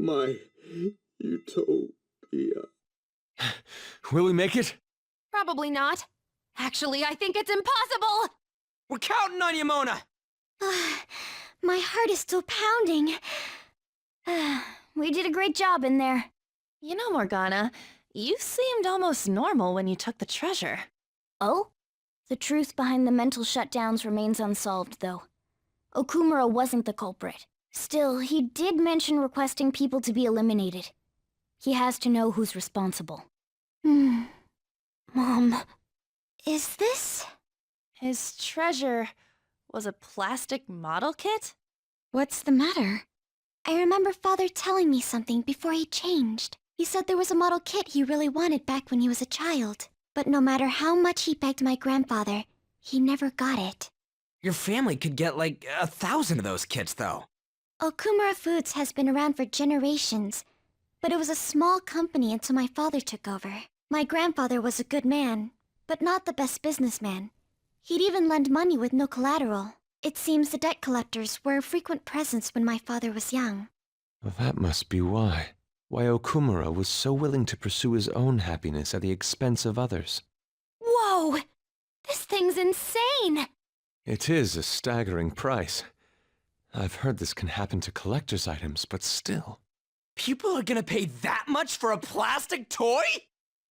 My utopia. Will we make it? Probably not. Actually, I think it's impossible! We're counting on you, Mona! My heart is still pounding. We did a great job in there. You know, Morgana, you seemed almost normal when you took the treasure. Oh? The truth behind the mental shutdowns remains unsolved, though. Okumura wasn't the culprit. Still, he did mention requesting people to be eliminated. He has to know who's responsible. Mom, is this... His treasure was a plastic model kit? What's the matter? I remember Father telling me something before he changed. He said there was a model kit he really wanted back when he was a child. But no matter how much he begged my grandfather, he never got it. Your family could get like 1,000 of those kits, though. Okumura Foods has been around for generations, but it was a small company until my father took over. My grandfather was a good man, but not the best businessman. He'd even lend money with no collateral. It seems the debt collectors were a frequent presence when my father was young. Well, that must be why. Why Okumura was so willing to pursue his own happiness at the expense of others. Whoa! This thing's insane! It is a staggering price. I've heard this can happen to collector's items, but still. People are gonna pay that much for a plastic toy?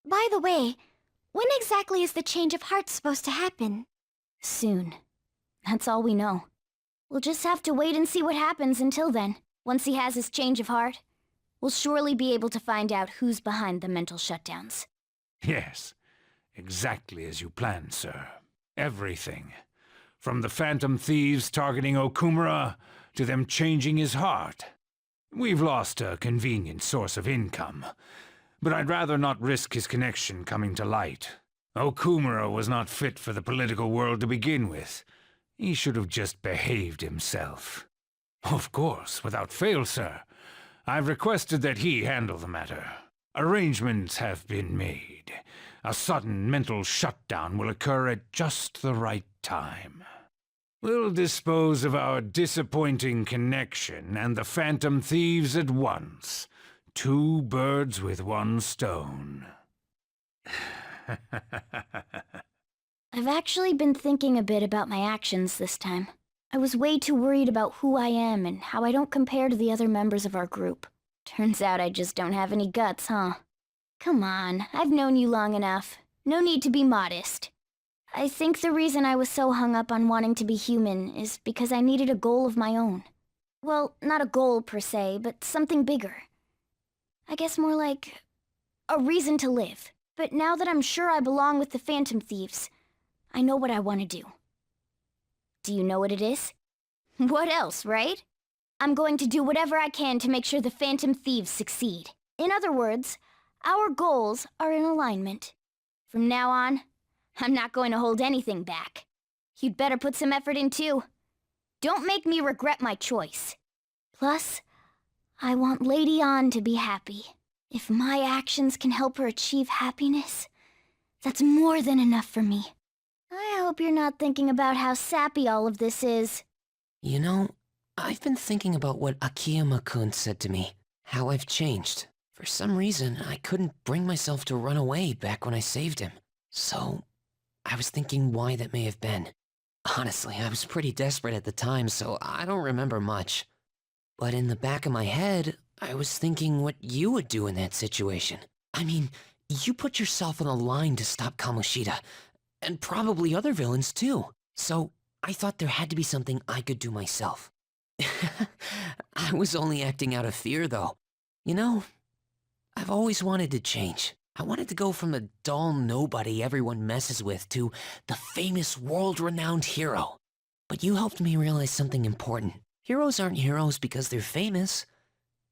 By the way, when exactly is the change of heart supposed to happen? Soon. That's all we know. We'll just have to wait and see what happens until then. Once he has his change of heart, we'll surely be able to find out who's behind the mental shutdowns. Yes, exactly as you planned, sir. Everything. From the phantom thieves targeting Okumura, to them changing his heart. We've lost a convenient source of income, but I'd rather not risk his connection coming to light. Okumura was not fit for the political world to begin with. He should have just behaved himself. Of course, without fail, sir. I've requested that he handle the matter. Arrangements have been made. A sudden mental shutdown will occur at just the right time. We'll dispose of our disappointing connection and the phantom thieves at once. 2 birds with 1 stone. I've actually been thinking a bit about my actions this time. I was way too worried about who I am and how I don't compare to the other members of our group. Turns out I just don't have any guts, huh? Come on, I've known you long enough. No need to be modest. I think the reason I was so hung up on wanting to be human is because I needed a goal of my own. Well, not a goal per se, but something bigger. I guess more like a reason to live. But now that I'm sure I belong with the Phantom Thieves, I know what I want to do. Do you know what it is? What else, right? I'm going to do whatever I can to make sure the Phantom Thieves succeed. In other words, our goals are in alignment. From now on, I'm not going to hold anything back. You'd better put some effort in too. Don't make me regret my choice. Plus, I want Lady An to be happy. If my actions can help her achieve happiness, that's more than enough for me. I hope you're not thinking about how sappy all of this is. You know, I've been thinking about what Akiyama-kun said to me. How I've changed. For some reason, I couldn't bring myself to run away back when I saved him. So, I was thinking why that may have been. Honestly, I was pretty desperate at the time, so I don't remember much. But in the back of my head, I was thinking what you would do in that situation. I mean, you put yourself on the line to stop Kamoshida, and probably other villains too. So, I thought there had to be something I could do myself. I was only acting out of fear, though. You know, I've always wanted to change. I wanted to go from the dull nobody everyone messes with to the famous world-renowned hero. But you helped me realize something important. Heroes aren't heroes because they're famous.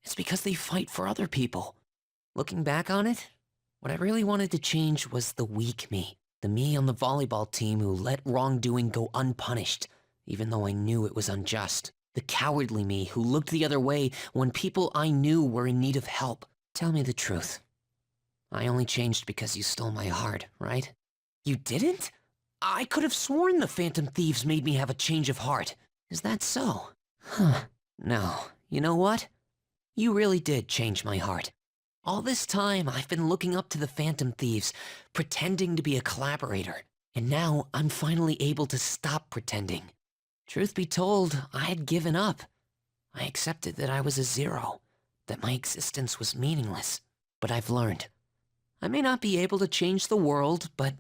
It's because they fight for other people. Looking back on it, what I really wanted to change was the weak me. The me on the volleyball team who let wrongdoing go unpunished, even though I knew it was unjust. The cowardly me who looked the other way when people I knew were in need of help. Tell me the truth. I only changed because you stole my heart, right? You didn't? I could have sworn the Phantom Thieves made me have a change of heart. Is that so? Huh. No. You know what? You really did change my heart. All this time, I've been looking up to the Phantom Thieves, pretending to be a collaborator. And now, I'm finally able to stop pretending. Truth be told, I had given up. I accepted that I was a zero, that my existence was meaningless. But I've learned. I may not be able to change the world, but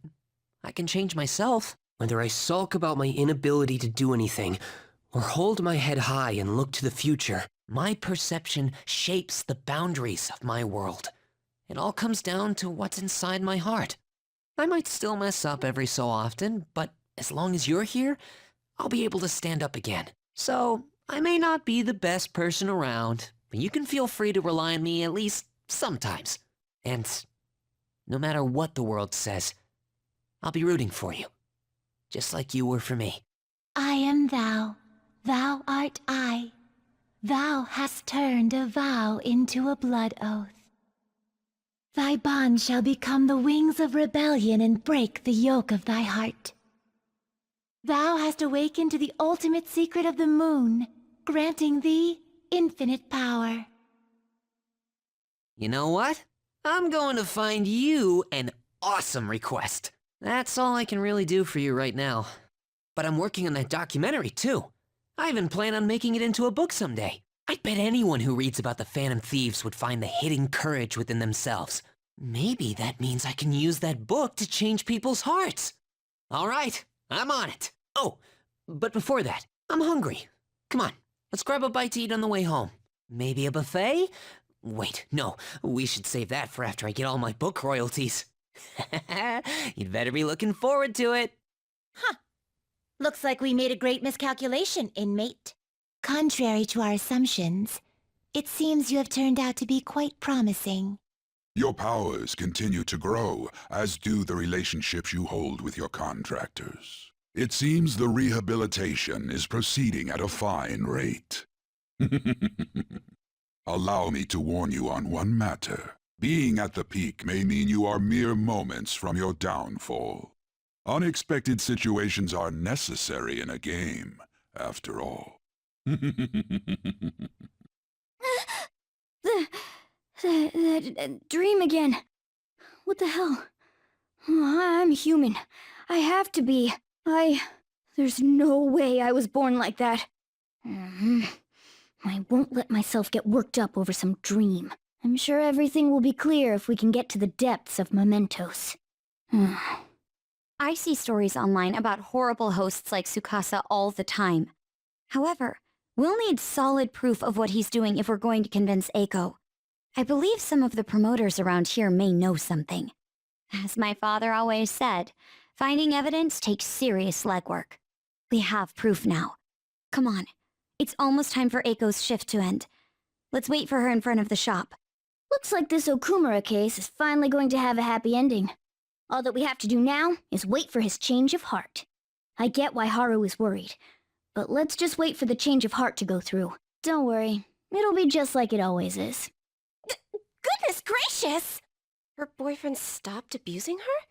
I can change myself. Whether I sulk about my inability to do anything, or hold my head high and look to the future, My perception shapes the boundaries of my world. It all comes down to what's inside my heart. I might still mess up every so often, but as long as you're here, I'll be able to stand up again. So, I may not be the best person around, but you can feel free to rely on me at least sometimes. And no matter what the world says, I'll be rooting for you. Just like you were for me. I am thou, thou art I. Thou hast turned a vow into a blood oath. Thy bond shall become the wings of rebellion and break the yoke of thy heart. Thou hast awakened to the ultimate secret of the moon, granting thee infinite power. You know what? I'm going to find you an awesome request. That's all I can really do for you right now. But I'm working on that documentary too. I even plan on making it into a book someday. I bet anyone who reads about the Phantom Thieves would find the hidden courage within themselves. Maybe that means I can use that book to change people's hearts. All right, I'm on it. Oh, but before that, I'm hungry. Come on, let's grab a bite to eat on the way home. Maybe a buffet? Wait, no, we should save that for after I get all my book royalties. You'd better be looking forward to it. Huh. Looks like we made a great miscalculation, inmate. Contrary to our assumptions, it seems you have turned out to be quite promising. Your powers continue to grow, as do the relationships you hold with your contractors. It seems the rehabilitation is proceeding at a fine rate. Allow me to warn you on one matter. Being at the peak may mean you are mere moments from your downfall. Unexpected situations are necessary in a game, after all. The dream again. What the hell? I'm human. I have to be. There's no way I was born like that. I won't let myself get worked up over some dream. I'm sure everything will be clear if we can get to the depths of mementos. I see stories online about horrible hosts like Tsukasa all the time. However, we'll need solid proof of what he's doing if we're going to convince Eiko. I believe some of the promoters around here may know something. As my father always said, finding evidence takes serious legwork. We have proof now. Come on, it's almost time for Eiko's shift to end. Let's wait for her in front of the shop. Looks like this Okumura case is finally going to have a happy ending. All that we have to do now is wait for his change of heart. I get why Haru is worried, but let's just wait for the change of heart to go through. Don't worry, it'll be just like it always is. Goodness gracious! Her boyfriend stopped abusing her?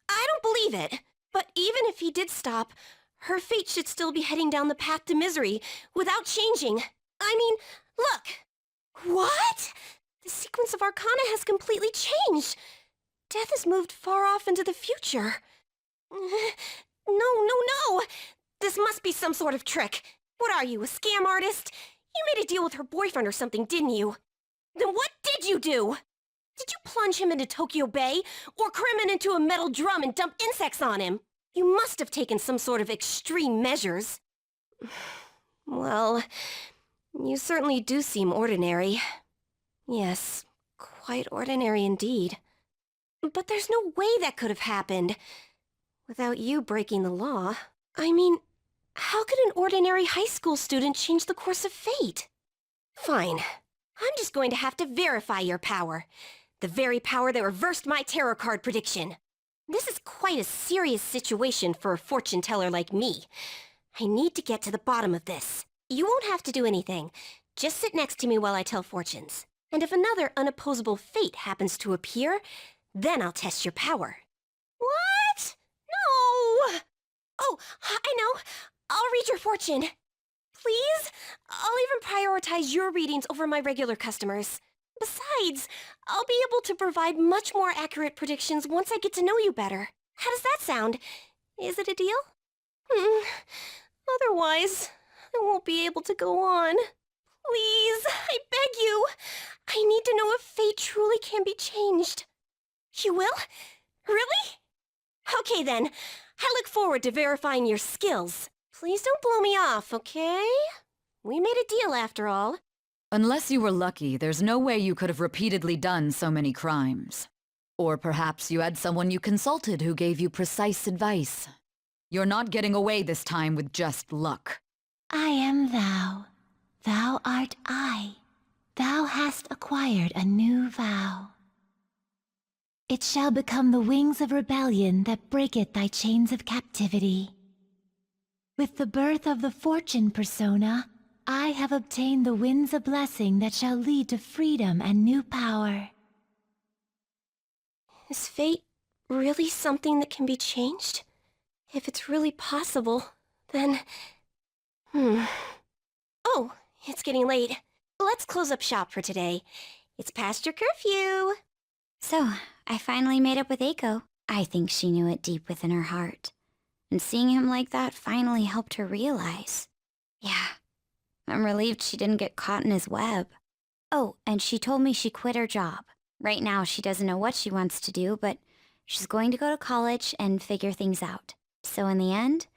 I don't believe it. But even if he did stop, her fate should still be heading down the path to misery without changing. I mean, look! What? The sequence of Arcana has completely changed. Death has moved far off into the future. No. This must be some sort of trick. What are you, a scam artist? You made a deal with her boyfriend or something, didn't you? Then what did you do? Did you plunge him into Tokyo Bay, or cram him into a metal drum and dump insects on him? You must have taken some sort of extreme measures. Well, you certainly do seem ordinary. Yes, quite ordinary indeed. But there's no way that could have happened without you breaking the law. I mean, how could an ordinary high school student change the course of fate? Fine. I'm just going to have to verify your power. The very power that reversed my tarot card prediction. This is quite a serious situation for a fortune teller like me. I need to get to the bottom of this. You won't have to do anything. Just sit next to me while I tell fortunes. And if another unopposable fate happens to appear, then I'll test your power. What? No! Oh, I know. I'll read your fortune. Please? I'll even prioritize your readings over my regular customers. Besides, I'll be able to provide much more accurate predictions once I get to know you better. How does that sound? Is it a deal? Otherwise, I won't be able to go on. Please, I beg you. I need to know if fate truly can be changed. You will? Really? Okay then. I look forward to verifying your skills. Please don't blow me off, okay? We made a deal after all. Unless you were lucky, there's no way you could have repeatedly done so many crimes. Or perhaps you had someone you consulted who gave you precise advice. You're not getting away this time with just luck. I am thou. Thou art I. Thou hast acquired a new vow. It shall become the wings of rebellion that breaketh thy chains of captivity. With the birth of the fortune persona, I have obtained the winds of blessing that shall lead to freedom and new power. Is fate really something that can be changed? If it's really possible, then... Oh, it's getting late. Let's close up shop for today. It's past your curfew. So, I finally made up with Eiko. I think she knew it deep within her heart. And seeing him like that finally helped her realize. Yeah, I'm relieved she didn't get caught in his web. Oh, and she told me she quit her job. Right now, she doesn't know what she wants to do, but she's going to go to college and figure things out. So in the end,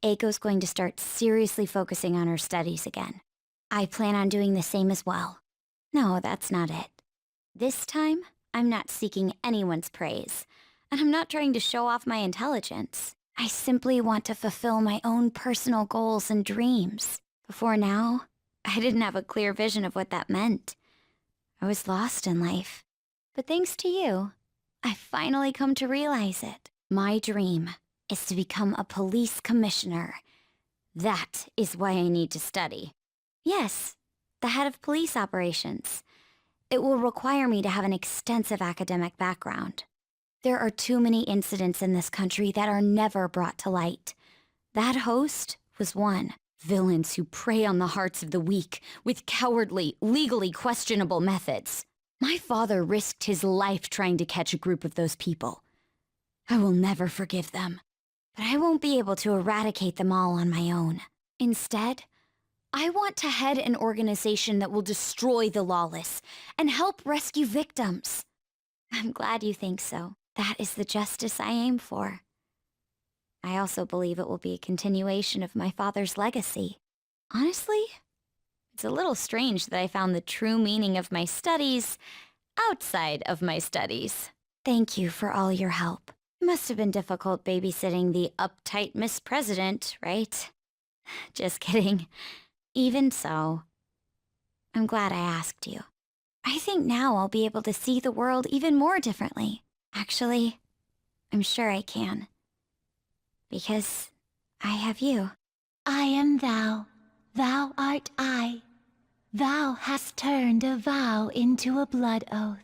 Eiko's going to start seriously focusing on her studies again. I plan on doing the same as well. No, that's not it. This time, I'm not seeking anyone's praise, and I'm not trying to show off my intelligence. I simply want to fulfill my own personal goals and dreams. Before now, I didn't have a clear vision of what that meant. I was lost in life. But thanks to you, I've finally come to realize it. My dream is to become a police commissioner. That is why I need to study. Yes, the head of police operations. It will require me to have an extensive academic background. There are too many incidents in this country that are never brought to light. That host was one. Villains who prey on the hearts of the weak with cowardly, legally questionable methods. My father risked his life trying to catch a group of those people. I will never forgive them, but I won't be able to eradicate them all on my own. Instead, I want to head an organization that will destroy the lawless and help rescue victims. I'm glad you think so. That is the justice I aim for. I also believe it will be a continuation of my father's legacy. Honestly, it's a little strange that I found the true meaning of my studies outside of my studies. Thank you for all your help. It must have been difficult babysitting the uptight Miss President, right? Just kidding. Even so, I'm glad I asked you. I think now I'll be able to see the world even more differently. Actually, I'm sure I can. Because I have you. I am thou. Thou art I. Thou hast turned a vow into a blood oath.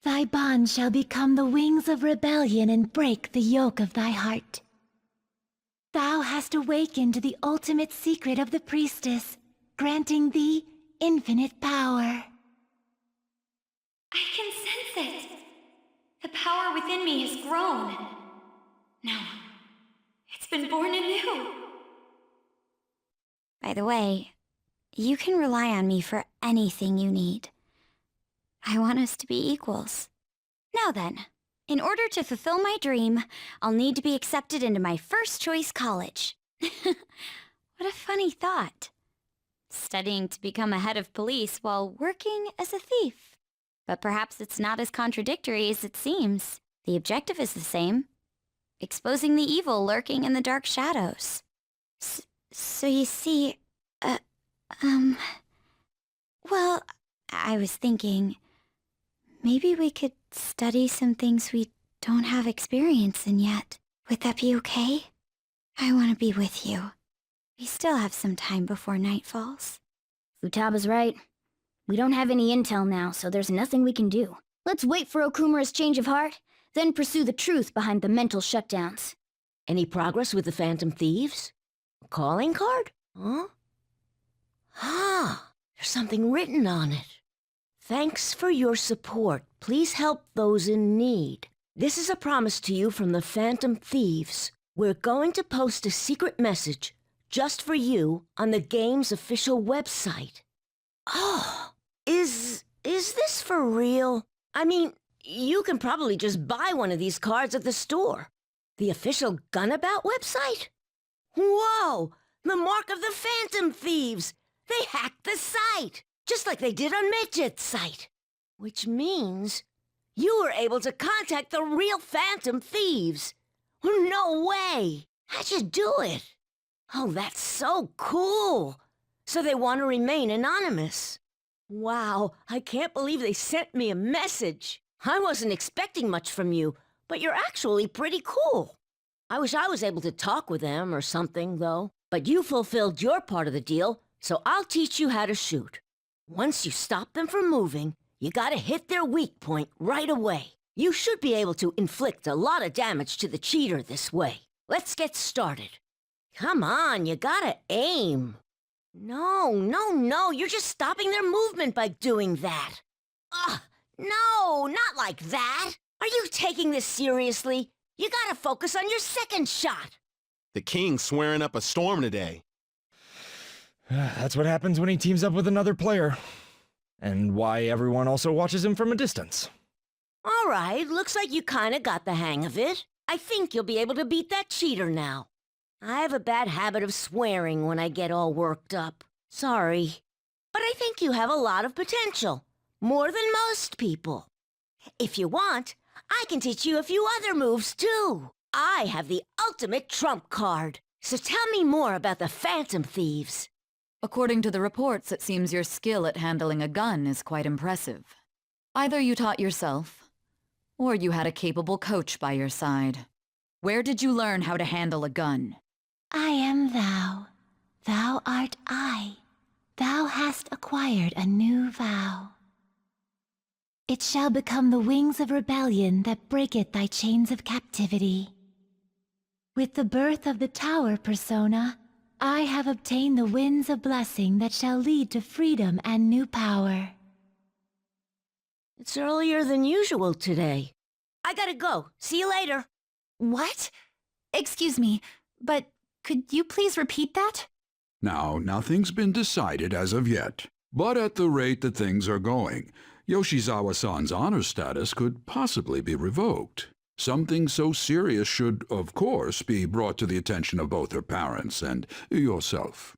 Thy bond shall become the wings of rebellion and break the yoke of thy heart. Thou hast awakened to the ultimate secret of the priestess, granting thee infinite power. I can sense it. The power within me has grown. No, it's been born anew. By the way, you can rely on me for anything you need. I want us to be equals. Now then, in order to fulfill my dream, I'll need to be accepted into my first choice college. What a funny thought. Studying to become a head of police while working as a thief. But perhaps it's not as contradictory as it seems. The objective is the same. Exposing the evil lurking in the dark shadows. So you see, well, I was thinking, maybe we could study some things we don't have experience in yet. Would that be okay? I want to be with you. We still have some time before night falls. Futaba's right. We don't have any intel now, so there's nothing we can do. Let's wait for Okumura's change of heart, then pursue the truth behind the mental shutdowns. Any progress with the Phantom Thieves? A calling card? Huh? Ah, there's something written on it. Thanks for your support. Please help those in need. This is a promise to you from the Phantom Thieves. We're going to post a secret message just for you on the game's official website. Oh, is this for real? I mean, you can probably just buy one of these cards at the store. The official Gunabout website? Whoa! The mark of the Phantom Thieves! They hacked the site! Just like they did on Midget's site. Which means you were able to contact the real Phantom Thieves. No way! How'd you do it? Oh, that's so cool! So they want to remain anonymous. Wow, I can't believe they sent me a message. I wasn't expecting much from you, but you're actually pretty cool. I wish I was able to talk with them or something, though. But you fulfilled your part of the deal, so I'll teach you how to shoot. Once you stop them from moving, you gotta hit their weak point right away. You should be able to inflict a lot of damage to the cheater this way. Let's get started. Come on, you gotta aim. No, you're just stopping their movement by doing that. Ugh, no, not like that. Are you taking this seriously? You gotta focus on your second shot. The king's swearing up a storm today. That's what happens when he teams up with another player. And why everyone also watches him from a distance. All right, looks like you kinda got the hang of it. I think you'll be able to beat that cheater now. I have a bad habit of swearing when I get all worked up. Sorry. But I think you have a lot of potential. More than most people. If you want, I can teach you a few other moves, too. I have the ultimate trump card. So tell me more about the Phantom Thieves. According to the reports, it seems your skill at handling a gun is quite impressive. Either you taught yourself, or you had a capable coach by your side. Where did you learn how to handle a gun? I am thou. Thou art I. Thou hast acquired a new vow. It shall become the wings of rebellion that breaketh thy chains of captivity. With the birth of the tower persona, I have obtained the winds of blessing that shall lead to freedom and new power. It's earlier than usual today. I gotta go. See you later. What? Excuse me, but could you please repeat that? Now, nothing's been decided as of yet. But at the rate that things are going, Yoshizawa-san's honor status could possibly be revoked. Something so serious should, of course, be brought to the attention of both her parents and yourself.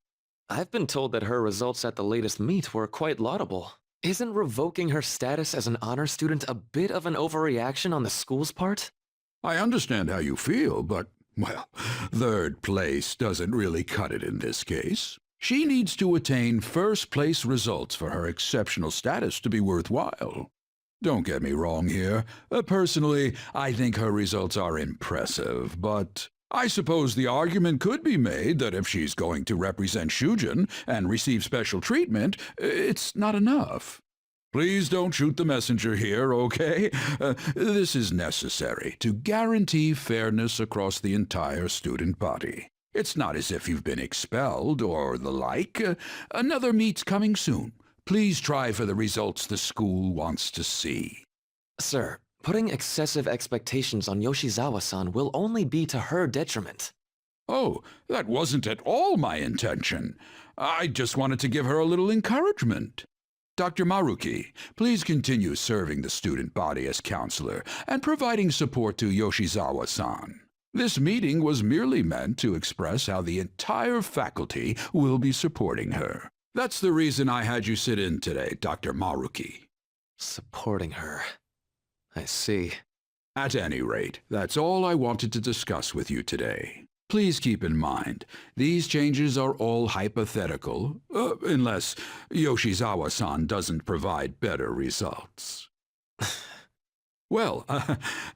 I've been told that her results at the latest meet were quite laudable. Isn't revoking her status as an honor student a bit of an overreaction on the school's part? I understand how you feel, but, well, third place doesn't really cut it in this case. She needs to attain first-place results for her exceptional status to be worthwhile. Don't get me wrong here. Personally, I think her results are impressive, but I suppose the argument could be made that if she's going to represent Shujin and receive special treatment, it's not enough. Please don't shoot the messenger here, okay? This is necessary to guarantee fairness across the entire student body. It's not as if you've been expelled or the like. Another meet's coming soon. Please try for the results the school wants to see. Sir, putting excessive expectations on Yoshizawa-san will only be to her detriment. Oh, that wasn't at all my intention. I just wanted to give her a little encouragement. Dr. Maruki, please continue serving the student body as counselor and providing support to Yoshizawa-san. This meeting was merely meant to express how the entire faculty will be supporting her. That's the reason I had you sit in today, Dr. Maruki. Supporting her. I see. At any rate, that's all I wanted to discuss with you today. Please keep in mind, these changes are all hypothetical, unless Yoshizawa-san doesn't provide better results. Well,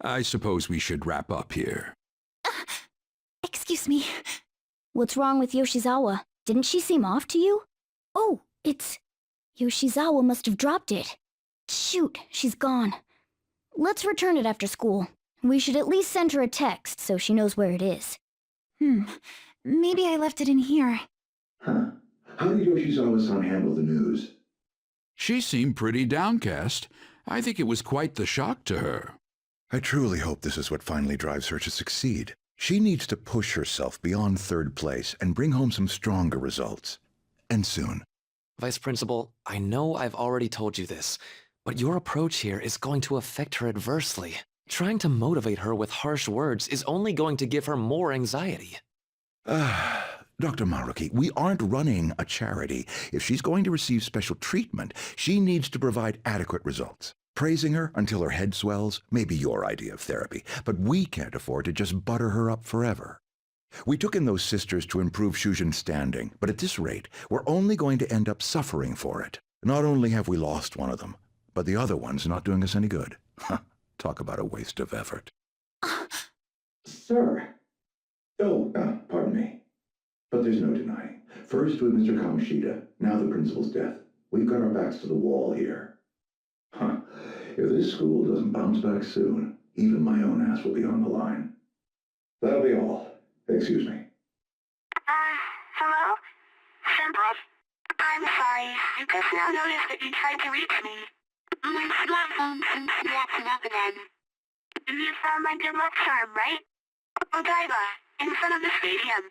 I suppose we should wrap up here. Excuse me. What's wrong with Yoshizawa? Didn't she seem off to you? Oh, it's... Yoshizawa must have dropped it. Shoot, she's gone. Let's return it after school. We should at least send her a text so she knows where it is. Maybe I left it in here. Huh. How did Yoshizawa-san handle the news? She seemed pretty downcast. I think it was quite the shock to her. I truly hope this is what finally drives her to succeed. She needs to push herself beyond third place and bring home some stronger results. And soon. Vice Principal, I know I've already told you this, but your approach here is going to affect her adversely. Trying to motivate her with harsh words is only going to give her more anxiety. Dr. Maruki, we aren't running a charity. If she's going to receive special treatment, she needs to provide adequate results. Praising her until her head swells may be your idea of therapy, but we can't afford to just butter her up forever. We took in those sisters to improve Shujin's standing, but at this rate, we're only going to end up suffering for it. Not only have we lost one of them, but the other one's not doing us any good. Talk about a waste of effort. Sir. Oh, pardon me. But there's no denying. First with Mr. Kamoshida, now the principal's death. We've got our backs to the wall here. If this school doesn't bounce back soon, even my own ass will be on the line. That'll be all. Excuse me. Hello? Senpai. I'm sorry. I just now noticed that you tried to reach me. My smartphone seems to be acting up again. You found my good luck charm, right? Odaiba, in front of the stadium,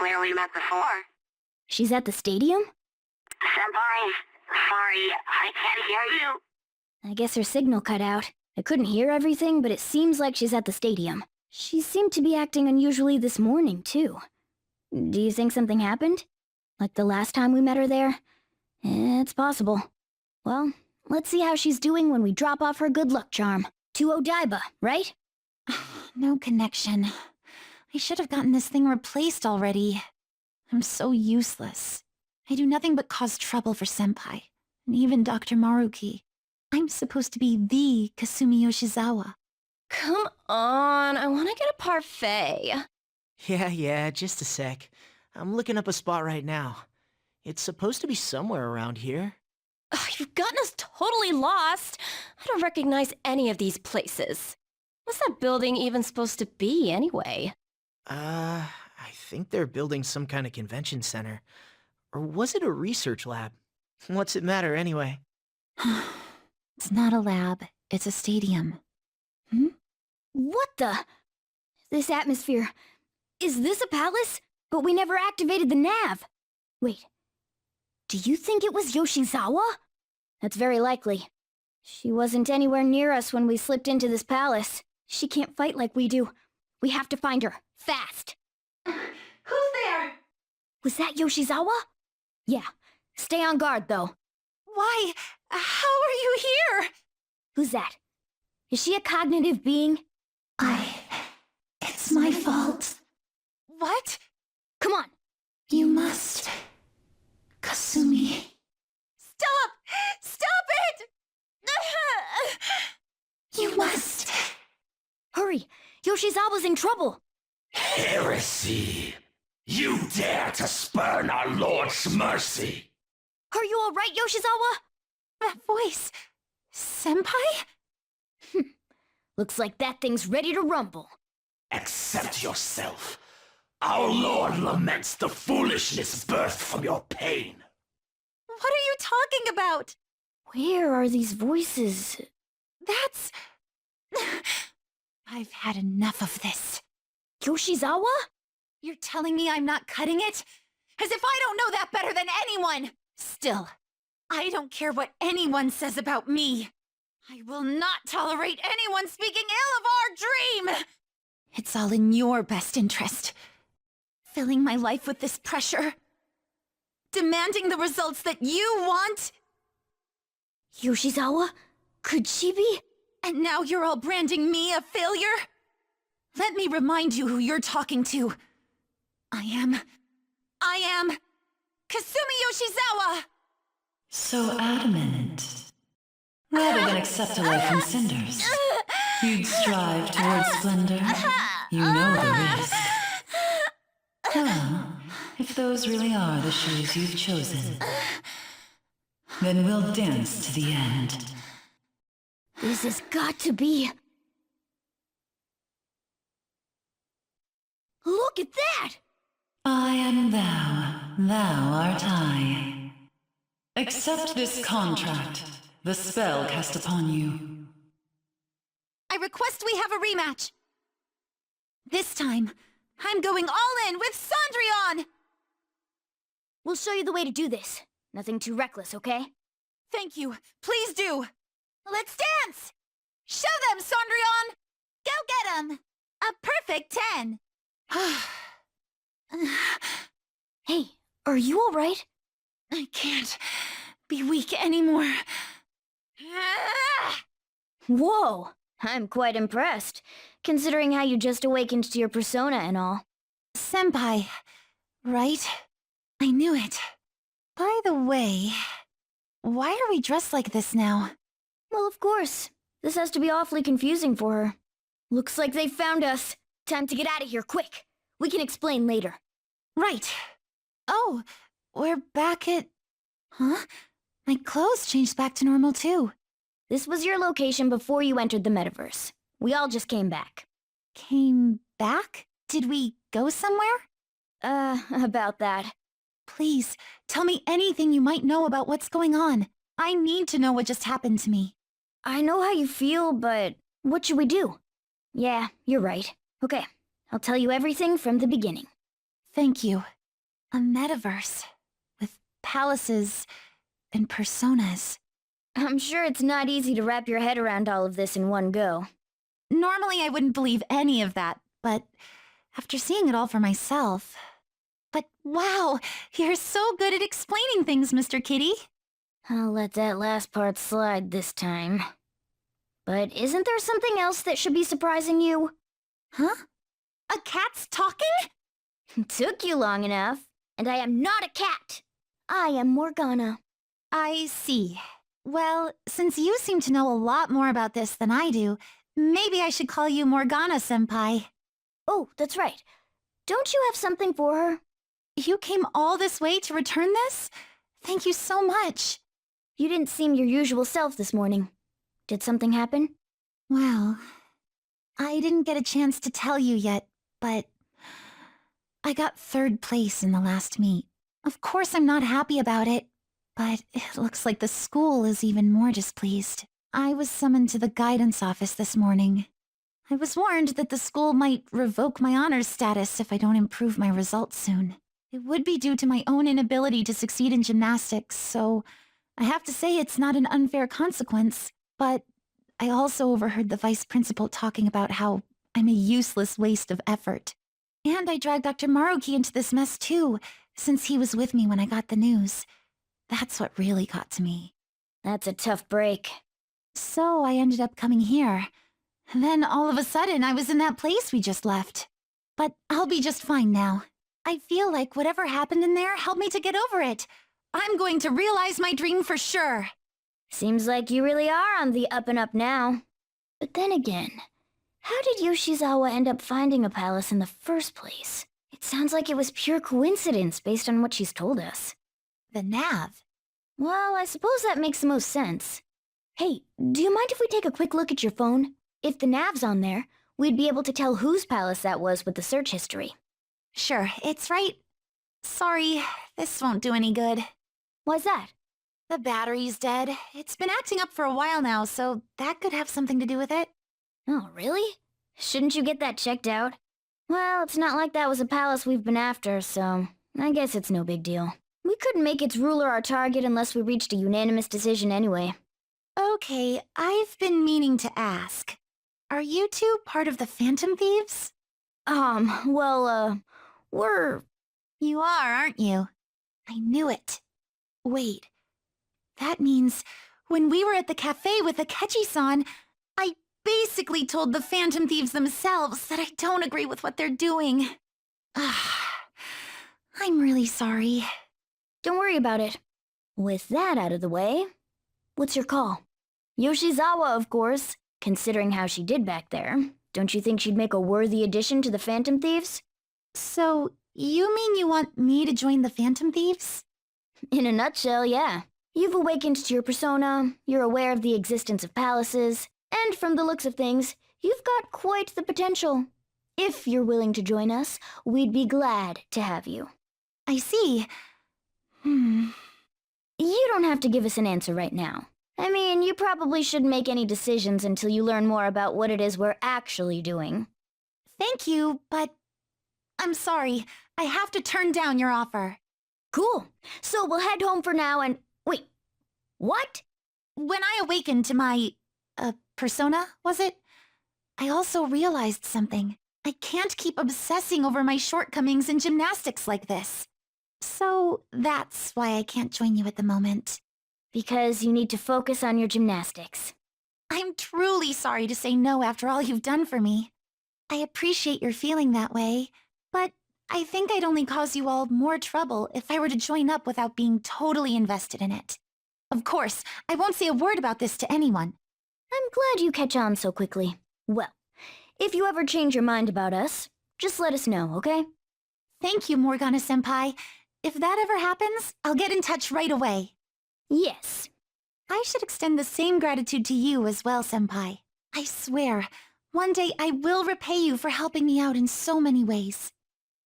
where we met before. She's at the stadium? Senpai, sorry, I can't hear you. I guess her signal cut out. I couldn't hear everything, but it seems like she's at the stadium. She seemed to be acting unusually this morning, too. Do you think something happened? Like the last time we met her there? It's possible. Well, let's see how she's doing when we drop off her good luck charm. To Odaiba, right? No connection. I should have gotten this thing replaced already. I'm so useless. I do nothing but cause trouble for Senpai, and even Dr. Maruki. I'm supposed to be the Kasumi Yoshizawa. Come on, I want to get a parfait. Yeah, just a sec. I'm looking up a spot right now. It's supposed to be somewhere around here. Ugh, you've gotten us totally lost. I don't recognize any of these places. What's that building even supposed to be, anyway? I think they're building some kind of convention center. Or was it a research lab? What's it matter, anyway? It's not a lab, it's a stadium. What the? This atmosphere. Is this a palace? But we never activated the nav. Wait. Do you think it was Yoshizawa? That's very likely. She wasn't anywhere near us when we slipped into this palace. She can't fight like we do. We have to find her. Fast. Who's there? Was that Yoshizawa? Yeah. Stay on guard, though. Why? How are you here? Who's that? Is she a cognitive being? It's my fault. What? Come on. You must. Kasumi. Stop! Stop it! You must. Hurry! Yoshizawa's in trouble! Heresy! You dare to spurn our Lord's mercy! Are you all right, Yoshizawa? That voice. Senpai? Looks like that thing's ready to rumble. Accept yourself. Our Lord laments the foolishness birthed from your pain. What are you talking about? Where are these voices? That's... I've had enough of this. Yoshizawa? You're telling me I'm not cutting it? As if I don't know that better than anyone! Still, I don't care what anyone says about me. I will not tolerate anyone speaking ill of our dream! It's all in your best interest. Filling my life with this pressure. Demanding the results that you want. Yoshizawa? Could she be? And now you're all branding me a failure? Let me remind you who you're talking to. I am Kasumi Yoshizawa! So adamant. Rather than accept a life in cinders, you'd strive towards splendor. You know the risk. Well, if those really are the shoes you've chosen, then we'll dance to the end. This has got to be... Look at that! I am thou, thou art I. Accept this contract, the spell cast upon you. I request we have a rematch. This time, I'm going all in with Cendrillon! We'll show you the way to do this. Nothing too reckless, okay? Thank you. Please do. Let's dance! Show them, Cendrillon! Go get 'em! A perfect 10. Hey, are you all right? I can't be weak anymore. Whoa, I'm quite impressed, considering how you just awakened to your persona and all. Senpai, right? I knew it. By the way, why are we dressed like this now? Well, of course. This has to be awfully confusing for her. Looks like they found us. Time to get out of here, quick. We can explain later. Right. Oh, we're back at... Huh? My clothes changed back to normal too. This was your location before you entered the metaverse. We all just came back. Came back? Did we go somewhere? About that. Please, tell me anything you might know about what's going on. I need to know what just happened to me. I know how you feel, but what should we do? Yeah, you're right. Okay, I'll tell you everything from the beginning. Thank you. A metaverse with palaces and personas. I'm sure it's not easy to wrap your head around all of this in one go. Normally I wouldn't believe any of that, but after seeing it all for myself... But wow, you're so good at explaining things, Mr. Kitty. I'll let that last part slide this time. But isn't there something else that should be surprising you? Huh? A cat's talking? Took you long enough. And I am not a cat. I am Morgana. I see. Well, since you seem to know a lot more about this than I do, maybe I should call you Morgana-senpai. Oh, that's right. Don't you have something for her? You came all this way to return this? Thank you so much. You didn't seem your usual self this morning. Did something happen? Well, I didn't get a chance to tell you yet, but I got 3rd place in the last meet. Of course I'm not happy about it, but it looks like the school is even more displeased. I was summoned to the guidance office this morning. I was warned that the school might revoke my honors status if I don't improve my results soon. It would be due to my own inability to succeed in gymnastics, so I have to say it's not an unfair consequence, but I also overheard the vice principal talking about how I'm a useless waste of effort. And I dragged Dr. Maruki into this mess too, since he was with me when I got the news. That's what really got to me. That's a tough break. So I ended up coming here. Then all of a sudden I was in that place we just left. But I'll be just fine now. I feel like whatever happened in there helped me to get over it. I'm going to realize my dream for sure. Seems like you really are on the up and up now. But then again, how did Yoshizawa end up finding a palace in the first place? It sounds like it was pure coincidence based on what she's told us. The nav. Well, I suppose that makes the most sense. Hey, do you mind if we take a quick look at your phone? If the nav's on there, we'd be able to tell whose palace that was with the search history. Sure, it's right. Sorry, this won't do any good. Why's that? The battery's dead. It's been acting up for a while now, so that could have something to do with it. Oh, really? Shouldn't you get that checked out? Well, it's not like that was a palace we've been after, so I guess it's no big deal. We couldn't make its ruler our target unless we reached a unanimous decision anyway. Okay, I've been meaning to ask. Are you two part of the Phantom Thieves? We're... You are, aren't you? I knew it. Wait. That means when we were at the cafe with Akechi-san, I basically told the Phantom Thieves themselves that I don't agree with what they're doing. I'm really sorry. Don't worry about it. With that out of the way, what's your call? Yoshizawa, of course. Considering how she did back there, don't you think she'd make a worthy addition to the Phantom Thieves? So, you mean you want me to join the Phantom Thieves? In a nutshell, yeah. You've awakened to your persona, you're aware of the existence of palaces, and from the looks of things, you've got quite the potential. If you're willing to join us, we'd be glad to have you. I see. You don't have to give us an answer right now. I mean, you probably shouldn't make any decisions until you learn more about what it is we're actually doing. Thank you, but I'm sorry. I have to turn down your offer. Cool. So we'll head home for now and... Wait, what? When I awakened to my... persona, was it? I also realized something. I can't keep obsessing over my shortcomings in gymnastics like this. So that's why I can't join you at the moment. Because you need to focus on your gymnastics. I'm truly sorry to say no after all you've done for me. I appreciate your feeling that way, but I think I'd only cause you all more trouble if I were to join up without being totally invested in it. Of course, I won't say a word about this to anyone. I'm glad you catch on so quickly. Well, if you ever change your mind about us, just let us know, okay? Thank you, Morgana-senpai. If that ever happens, I'll get in touch right away. Yes. I should extend the same gratitude to you as well, senpai. I swear, one day I will repay you for helping me out in so many ways.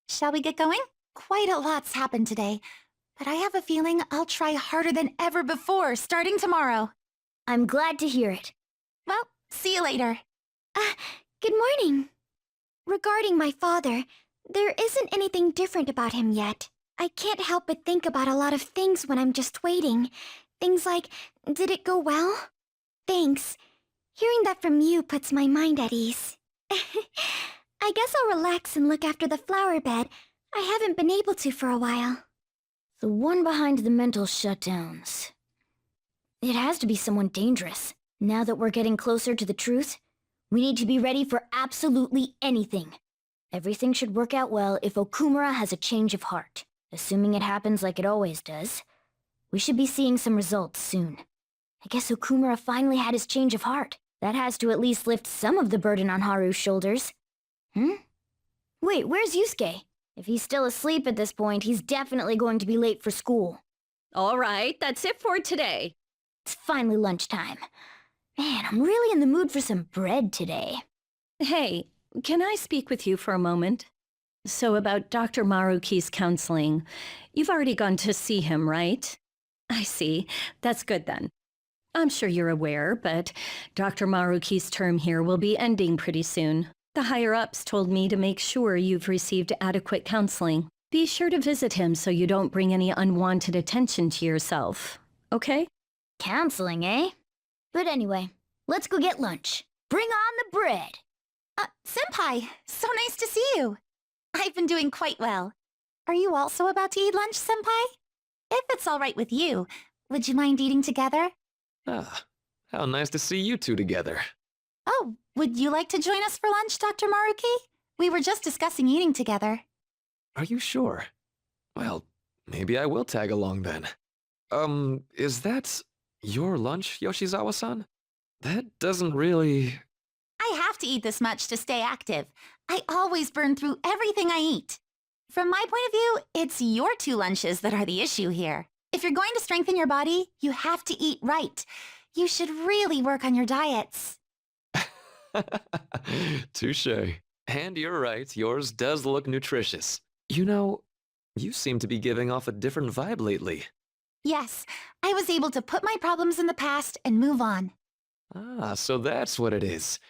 Shall we get going? Quite a lot's happened today, but I have a feeling I'll try harder than ever before starting tomorrow. I'm glad to hear it. Well, see you later. Good morning. Regarding my father, there isn't anything different about him yet. I can't help but think about a lot of things when I'm just waiting. Things like, did it go well? Thanks. Hearing that from you puts my mind at ease. I guess I'll relax and look after the flower bed. I haven't been able to for a while. The one behind the mental shutdowns. It has to be someone dangerous. Now that we're getting closer to the truth, we need to be ready for absolutely anything. Everything should work out well if Okumura has a change of heart. Assuming it happens like it always does, we should be seeing some results soon. I guess Okumura finally had his change of heart. That has to at least lift some of the burden on Haru's shoulders. Wait, where's Yusuke? If he's still asleep at this point, he's definitely going to be late for school. All right, that's it for today. It's finally lunchtime. Man, I'm really in the mood for some bread today. Hey, can I speak with you for a moment? So about Dr. Maruki's counseling. You've already gone to see him, right? I see. That's good then. I'm sure you're aware, but Dr. Maruki's term here will be ending pretty soon. The higher-ups told me to make sure you've received adequate counseling. Be sure to visit him so you don't bring any unwanted attention to yourself, okay? Counseling, eh? But anyway, let's go get lunch. Bring on the bread! Senpai, so nice to see you. I've been doing quite well. Are you also about to eat lunch, senpai? If it's all right with you, would you mind eating together? Ah, how nice to see you two together. Oh, would you like to join us for lunch, Dr. Maruki? We were just discussing eating together. Are you sure? Well, maybe I will tag along then. Is that your lunch, Yoshizawa-san? That doesn't really... I have to eat this much to stay active. I always burn through everything I eat. From my point of view, it's your two lunches that are the issue here. If you're going to strengthen your body, you have to eat right. You should really work on your diets. Touché. And you're right, yours does look nutritious. You know, you seem to be giving off a different vibe lately. Yes, I was able to put my problems in the past and move on. Ah, so that's what it is.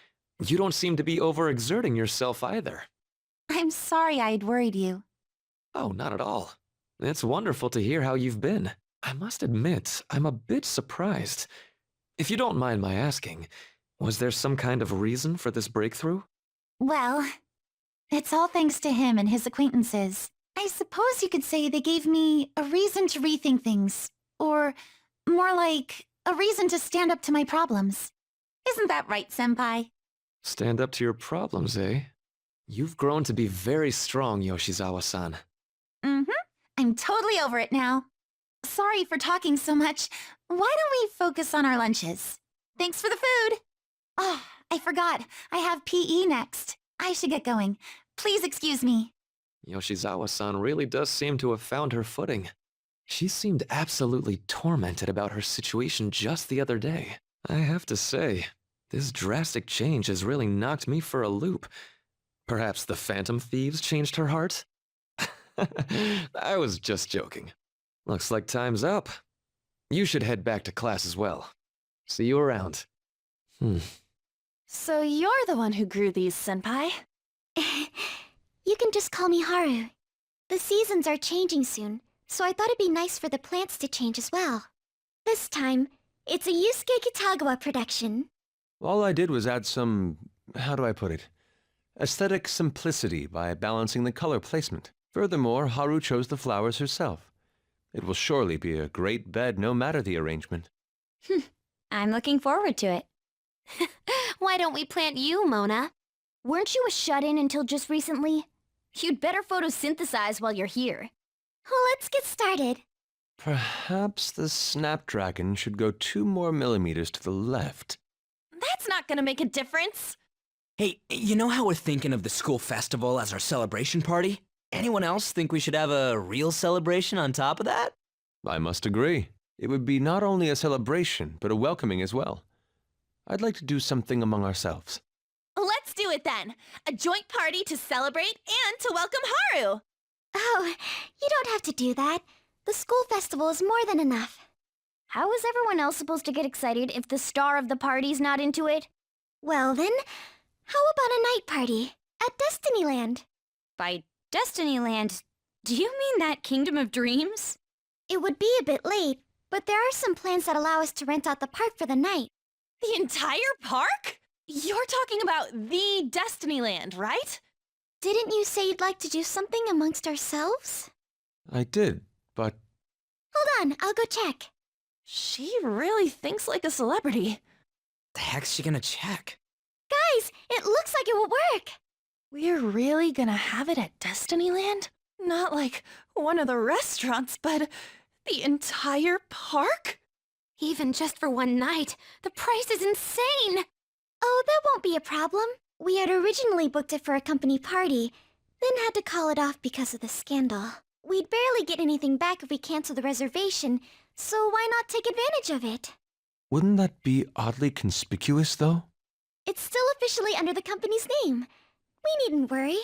You don't seem to be overexerting yourself either. I'm sorry I'd worried you. Oh, not at all. It's wonderful to hear how you've been. I must admit, I'm a bit surprised. If you don't mind my asking, was there some kind of reason for this breakthrough? Well, it's all thanks to him and his acquaintances. I suppose you could say they gave me a reason to rethink things. Or, more like, a reason to stand up to my problems. Isn't that right, senpai? Stand up to your problems, eh? You've grown to be very strong, Yoshizawa-san. I'm totally over it now. Sorry for talking so much. Why don't we focus on our lunches? Thanks for the food! Oh, I forgot. I have PE next. I should get going. Please excuse me. Yoshizawa-san really does seem to have found her footing. She seemed absolutely tormented about her situation just the other day. I have to say, this drastic change has really knocked me for a loop. Perhaps the Phantom Thieves changed her heart? I was just joking. Looks like time's up. You should head back to class as well. See you around. So you're the one who grew these, Senpai? You can just call me Haru. The seasons are changing soon, so I thought it'd be nice for the plants to change as well. This time, it's a Yusuke Kitagawa production. All I did was add some, how do I put it, aesthetic simplicity by balancing the color placement. Furthermore, Haru chose the flowers herself. It will surely be a great bed no matter the arrangement. I'm looking forward to it. Why don't we plant you, Mona? Weren't you a shut-in until just recently? You'd better photosynthesize while you're here. Well, let's get started. Perhaps the Snapdragon should go 2 more millimeters to the left. That's not gonna make a difference. Hey, you know how we're thinking of the school festival as our celebration party? Anyone else think we should have a real celebration on top of that? I must agree. It would be not only a celebration, but a welcoming as well. I'd like to do something among ourselves. Let's do it then. A joint party to celebrate and to welcome Haru. Oh, you don't have to do that. The school festival is more than enough. How is everyone else supposed to get excited if the star of the party's not into it? Well then, how about a night party at Destinyland? By Destinyland, do you mean that Kingdom of Dreams? It would be a bit late, but there are some plans that allow us to rent out the park for the night. The entire park? You're talking about the Destinyland, right? Didn't you say you'd like to do something amongst ourselves? I did, but... Hold on, I'll go check. She really thinks like a celebrity. The heck's she gonna check? Guys, it looks like it will work. We're really gonna have it at Destinyland? Not like one of the restaurants, but the entire park? Even just for one night, the price is insane! Oh, that won't be a problem. We had originally booked it for a company party, then had to call it off because of the scandal. We'd barely get anything back if we cancel the reservation, so why not take advantage of it? Wouldn't that be oddly conspicuous, though? It's still officially under the company's name. We needn't worry.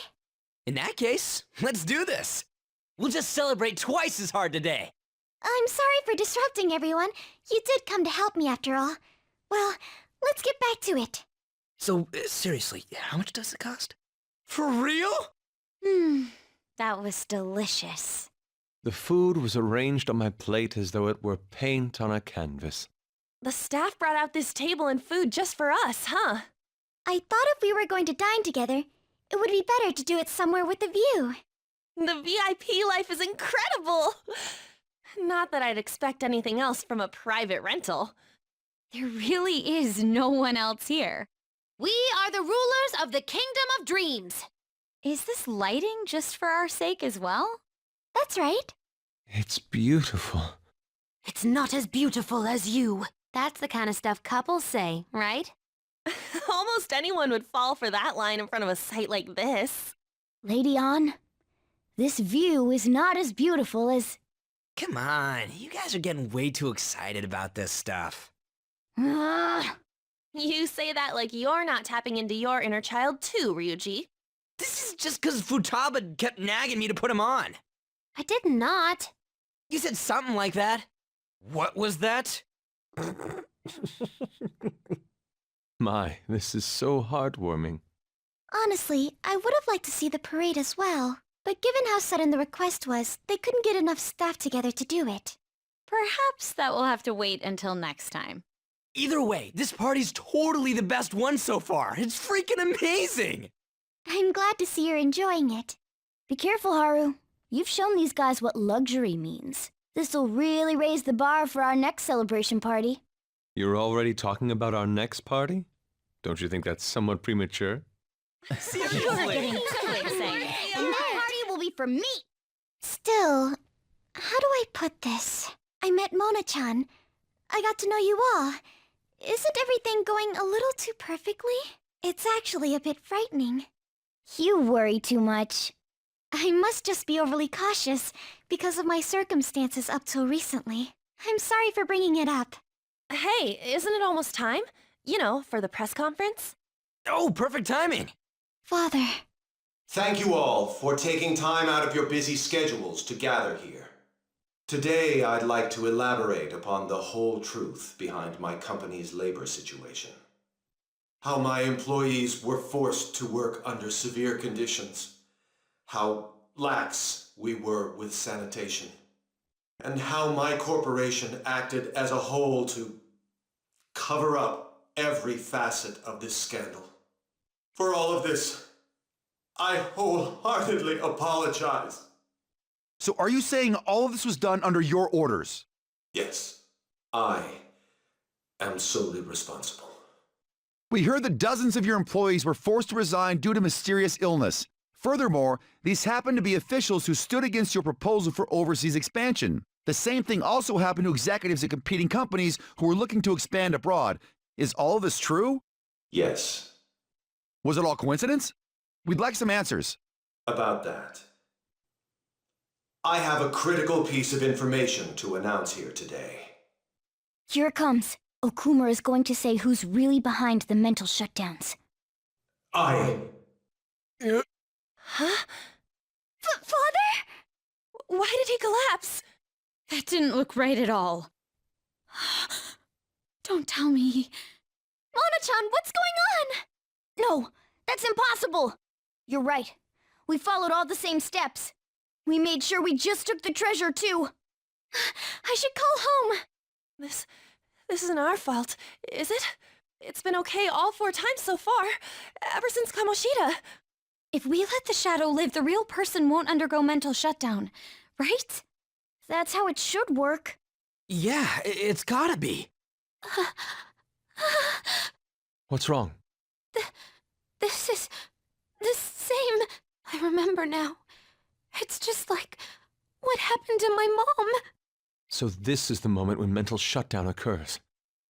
In that case, let's do this. We'll just celebrate twice as hard today. I'm sorry for disrupting everyone. You did come to help me after all. Well, let's get back to it. So, seriously, how much does it cost? For real? That was delicious. The food was arranged on my plate as though it were paint on a canvas. The staff brought out this table and food just for us, huh? I thought if we were going to dine together, it would be better to do it somewhere with a view. The VIP life is incredible! Not that I'd expect anything else from a private rental. There really is no one else here. We are the rulers of the Kingdom of Dreams. Is this lighting just for our sake as well? That's right. It's beautiful. It's not as beautiful as you. That's the kind of stuff couples say, right? Almost anyone would fall for that line in front of a sight like this. Lady An, this view is not as beautiful as... Come on, you guys are getting way too excited about this stuff. You say that like you're not tapping into your inner child too, Ryuji. This is just because Futaba kept nagging me to put him on. I did not. You said something like that. What was that? My, this is so heartwarming. Honestly, I would have liked to see the parade as well. But given how sudden the request was, they couldn't get enough staff together to do it. Perhaps that will have to wait until next time. Either way, this party's totally the best one so far. It's freaking amazing! I'm glad to see you're enjoying it. Be careful, Haru. You've shown these guys what luxury means. This'll really raise the bar for our next celebration party. You're already talking about our next party? Don't you think that's somewhat premature? Seriously? You're getting too excited. And that party will be for me! Still, how do I put this? I met Mona-chan. I got to know you all. Isn't everything going a little too perfectly? It's actually a bit frightening. You worry too much. I must just be overly cautious because of my circumstances up till recently. I'm sorry for bringing it up. Hey, isn't it almost time? You know, for the press conference? Oh, perfect timing! Father, Thank you all for taking time out of your busy schedules to gather here. Today, I'd like to elaborate upon the whole truth behind my company's labor situation. How my employees were forced to work under severe conditions. How lax we were with sanitation. And how my corporation acted as a whole to cover up every facet of this scandal. For all of this, I wholeheartedly apologize. So are you saying all of this was done under your orders? Yes, I am solely responsible. We heard that dozens of your employees were forced to resign due to mysterious illness. Furthermore, these happened to be officials who stood against your proposal for overseas expansion. The same thing also happened to executives at competing companies who were looking to expand abroad. Is all of this true? Yes. Was it all coincidence? We'd like some answers. About that, I have a critical piece of information to announce here today. Here it comes. Okumura is going to say who's really behind the mental shutdowns. Huh? Father? Why did he collapse? That didn't look right at all. Don't tell me. Mona-chan, what's going on? No, that's impossible. You're right. We followed all the same steps. We made sure we just took the treasure, too. I should call home. This isn't our fault, is it? It's been okay all 4 times so far, ever since Kamoshida. If we let the shadow live, the real person won't undergo mental shutdown, right? That's how it should work. Yeah, it's gotta be. What's wrong? This is the same. I remember now. It's just like what happened to my mom. So this is the moment when mental shutdown occurs.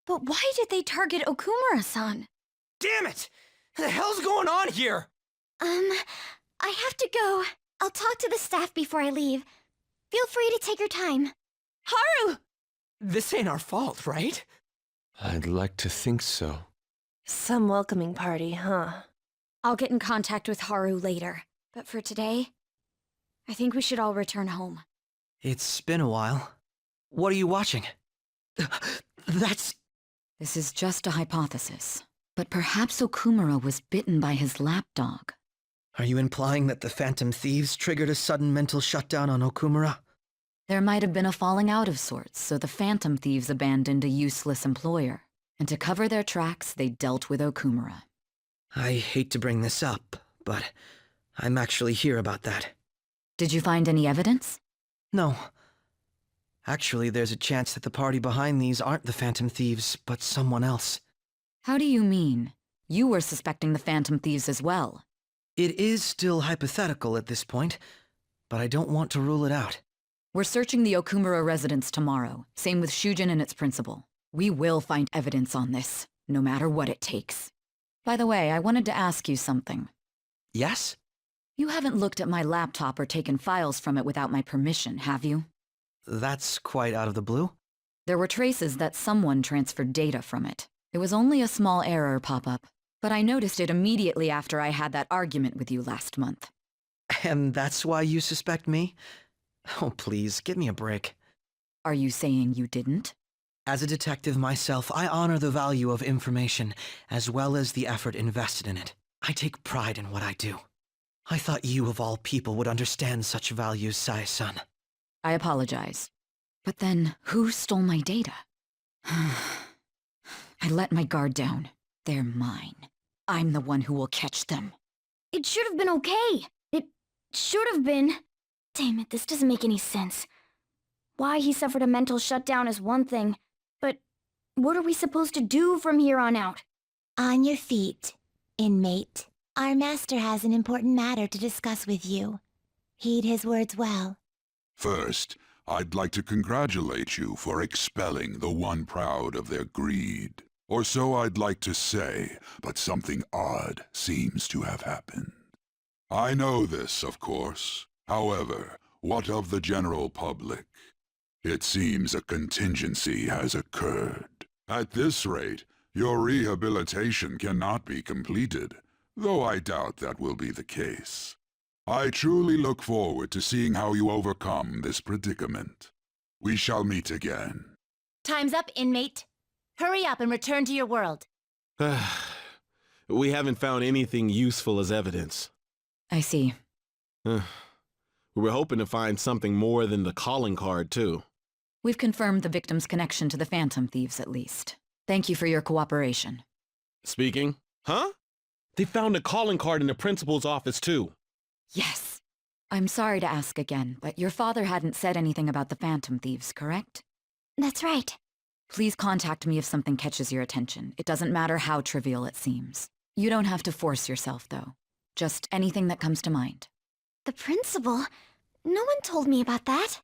But why did they target Okumura-san? Damn it! The hell's going on here? I have to go. I'll talk to the staff before I leave. Feel free to take your time. Haru! This ain't our fault, right? I'd like to think so. Some welcoming party, huh? I'll get in contact with Haru later. But for today, I think we should all return home. It's been a while. What are you watching? This is just a hypothesis, but perhaps Okumura was bitten by his lapdog. Are you implying that the Phantom Thieves triggered a sudden mental shutdown on Okumura? There might have been a falling out of sorts, so the Phantom Thieves abandoned a useless employer. And to cover their tracks, they dealt with Okumura. I hate to bring this up, but I'm actually here about that. Did you find any evidence? No. Actually, there's a chance that the party behind these aren't the Phantom Thieves, but someone else. How do you mean? You were suspecting the Phantom Thieves as well. It is still hypothetical at this point, but I don't want to rule it out. We're searching the Okumura residence tomorrow, same with Shujin and its principal. We will find evidence on this, no matter what it takes. By the way, I wanted to ask you something. Yes? You haven't looked at my laptop or taken files from it without my permission, have you? That's quite out of the blue. There were traces that someone transferred data from it. It was only a small error pop-up, but I noticed it immediately after I had that argument with you last month. And that's why you suspect me? Oh, please, give me a break. Are you saying you didn't? As a detective myself, I honor the value of information, as well as the effort invested in it. I take pride in what I do. I thought you, of all people, would understand such values, Sae-san. I apologize. But then, who stole my data? I let my guard down. They're mine. I'm the one who will catch them. It should have been okay. It should have been. Damn it, this doesn't make any sense. Why he suffered a mental shutdown is one thing, but what are we supposed to do from here on out? On your feet, inmate. Our master has an important matter to discuss with you. Heed his words well. First, I'd like to congratulate you for expelling the one proud of their greed. Or so I'd like to say, but something odd seems to have happened. I know this, of course. However, what of the general public? It seems a contingency has occurred. At this rate, your rehabilitation cannot be completed, though I doubt that will be the case. I truly look forward to seeing how you overcome this predicament. We shall meet again. Time's up, inmate. Hurry up and return to your world. We haven't found anything useful as evidence. I see. We were hoping to find something more than the calling card, too. We've confirmed the victim's connection to the Phantom Thieves, at least. Thank you for your cooperation. Speaking? Huh? They found a calling card in the principal's office, too. Yes! I'm sorry to ask again, but your father hadn't said anything about the Phantom Thieves, correct? That's right. Please contact me if something catches your attention. It doesn't matter how trivial it seems. You don't have to force yourself, though. Just anything that comes to mind. The principal? No one told me about that.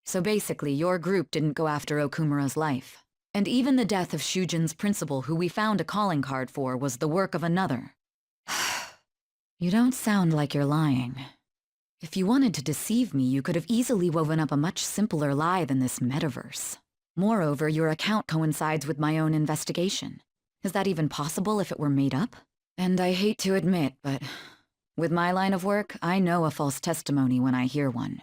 So basically, your group didn't go after Okumura's life. And even the death of Shujin's principal, who we found a calling card for, was the work of another. You don't sound like you're lying. If you wanted to deceive me, you could have easily woven up a much simpler lie than this metaverse. Moreover, your account coincides with my own investigation. Is that even possible if it were made up? And I hate to admit, but with my line of work, I know a false testimony when I hear one.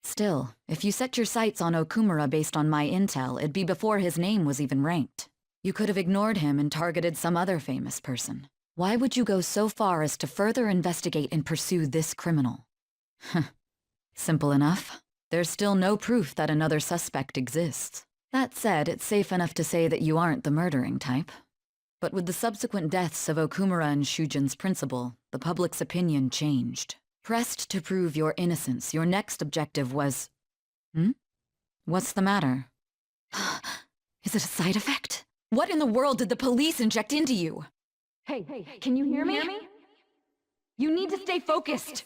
Still, if you set your sights on Okumura based on my intel, it'd be before his name was even ranked. You could have ignored him and targeted some other famous person. Why would you go so far as to further investigate and pursue this criminal? Simple enough. There's still no proof that another suspect exists. That said, it's safe enough to say that you aren't the murdering type. But with the subsequent deaths of Okumura and Shujin's principal, the public's opinion changed. Pressed to prove your innocence, your next objective was... What's the matter? Is it a side effect? What in the world did the police inject into you? Hey, can you hear me? You need to stay focused.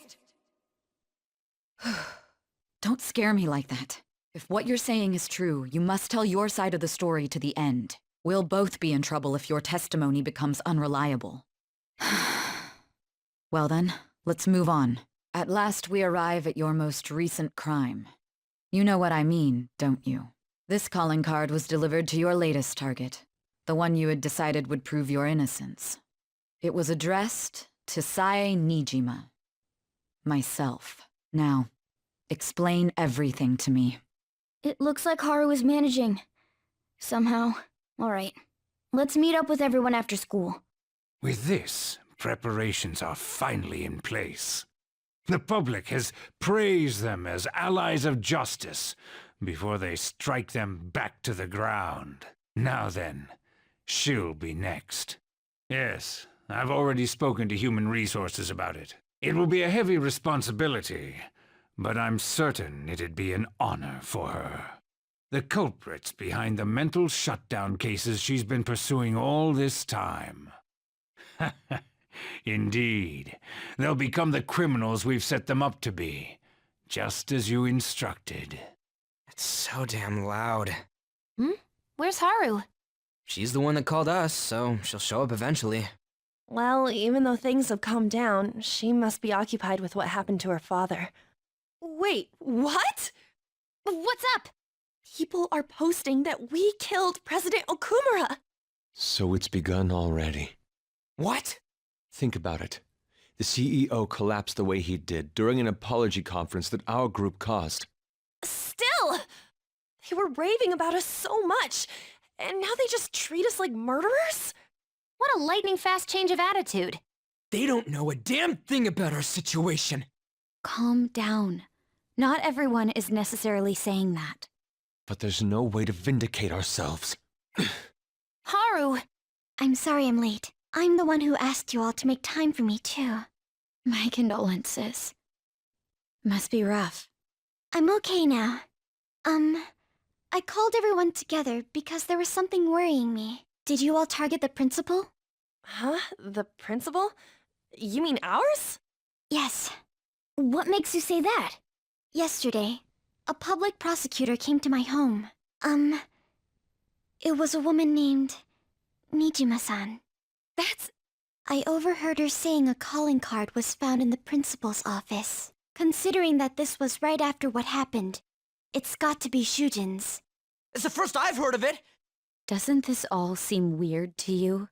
Don't scare me like that. If what you're saying is true, you must tell your side of the story to the end. We'll both be in trouble if your testimony becomes unreliable. Well then, let's move on. At last we arrive at your most recent crime. You know what I mean, don't you? This calling card was delivered to your latest target, the one you had decided would prove your innocence. It was addressed to Sae Nijima. Myself. Now, explain everything to me. It looks like Haru is managing. Somehow. All right. Let's meet up with everyone after school. With this, preparations are finally in place. The public has praised them as allies of justice before they strike them back to the ground. Now then, she'll be next. Yes, I've already spoken to Human Resources about it. It will be a heavy responsibility, but I'm certain it'd be an honor for her. The culprits behind the mental shutdown cases she's been pursuing all this time. Indeed, they'll become the criminals we've set them up to be, just as you instructed. It's so damn loud. Where's Haru? She's the one that called us, so she'll show up eventually. Well, even though things have calmed down, she must be occupied with what happened to her father. Wait, what? What's up? People are posting that we killed President Okumura! So it's begun already. What? Think about it. The CEO collapsed the way he did during an apology conference that our group caused. Still! They were raving about us so much, and now they just treat us like murderers? What a lightning-fast change of attitude. They don't know a damn thing about our situation. Calm down. Not everyone is necessarily saying that. But there's no way to vindicate ourselves. Haru! I'm sorry I'm late. I'm the one who asked you all to make time for me, too. My condolences. Must be rough. I'm okay now. I called everyone together because there was something worrying me. Did you all target the principal? Huh? The principal? You mean ours? Yes. What makes you say that? Yesterday, a public prosecutor came to my home. It was a woman named Nijima-san. I overheard her saying a calling card was found in the principal's office. Considering that this was right after what happened, it's got to be Shujin's. It's the first I've heard of it! Doesn't this all seem weird to you?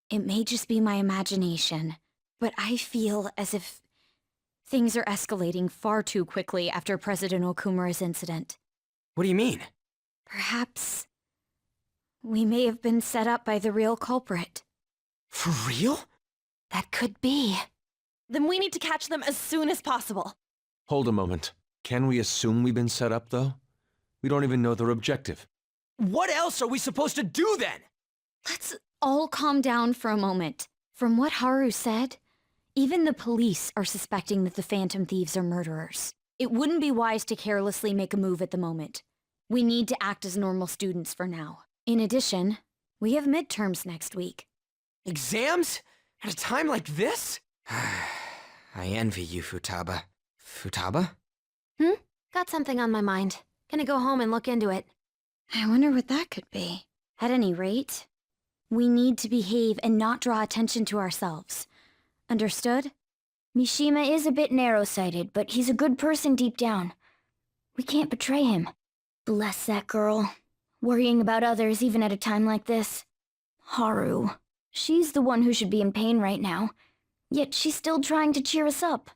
It may just be my imagination, but I feel as if Things are escalating far too quickly after President Okumura's incident. What do you mean? Perhaps we may have been set up by the real culprit. For real? That could be. Then we need to catch them as soon as possible. Hold a moment. Can we assume we've been set up, though? We don't even know their objective. What else are we supposed to do then? Let's all calm down for a moment. From what Haru said, even the police are suspecting that the Phantom Thieves are murderers. It wouldn't be wise to carelessly make a move at the moment. We need to act as normal students for now. In addition, we have midterms next week. Exams? At a time like this? I envy you, Futaba. Futaba? Got something on my mind. Gonna go home and look into it. I wonder what that could be. At any rate, we need to behave and not draw attention to ourselves. Understood? Mishima is a bit narrow-sighted, but he's a good person deep down. We can't betray him. Bless that girl. Worrying about others even at a time like this. Haru. She's the one who should be in pain right now. Yet she's still trying to cheer us up.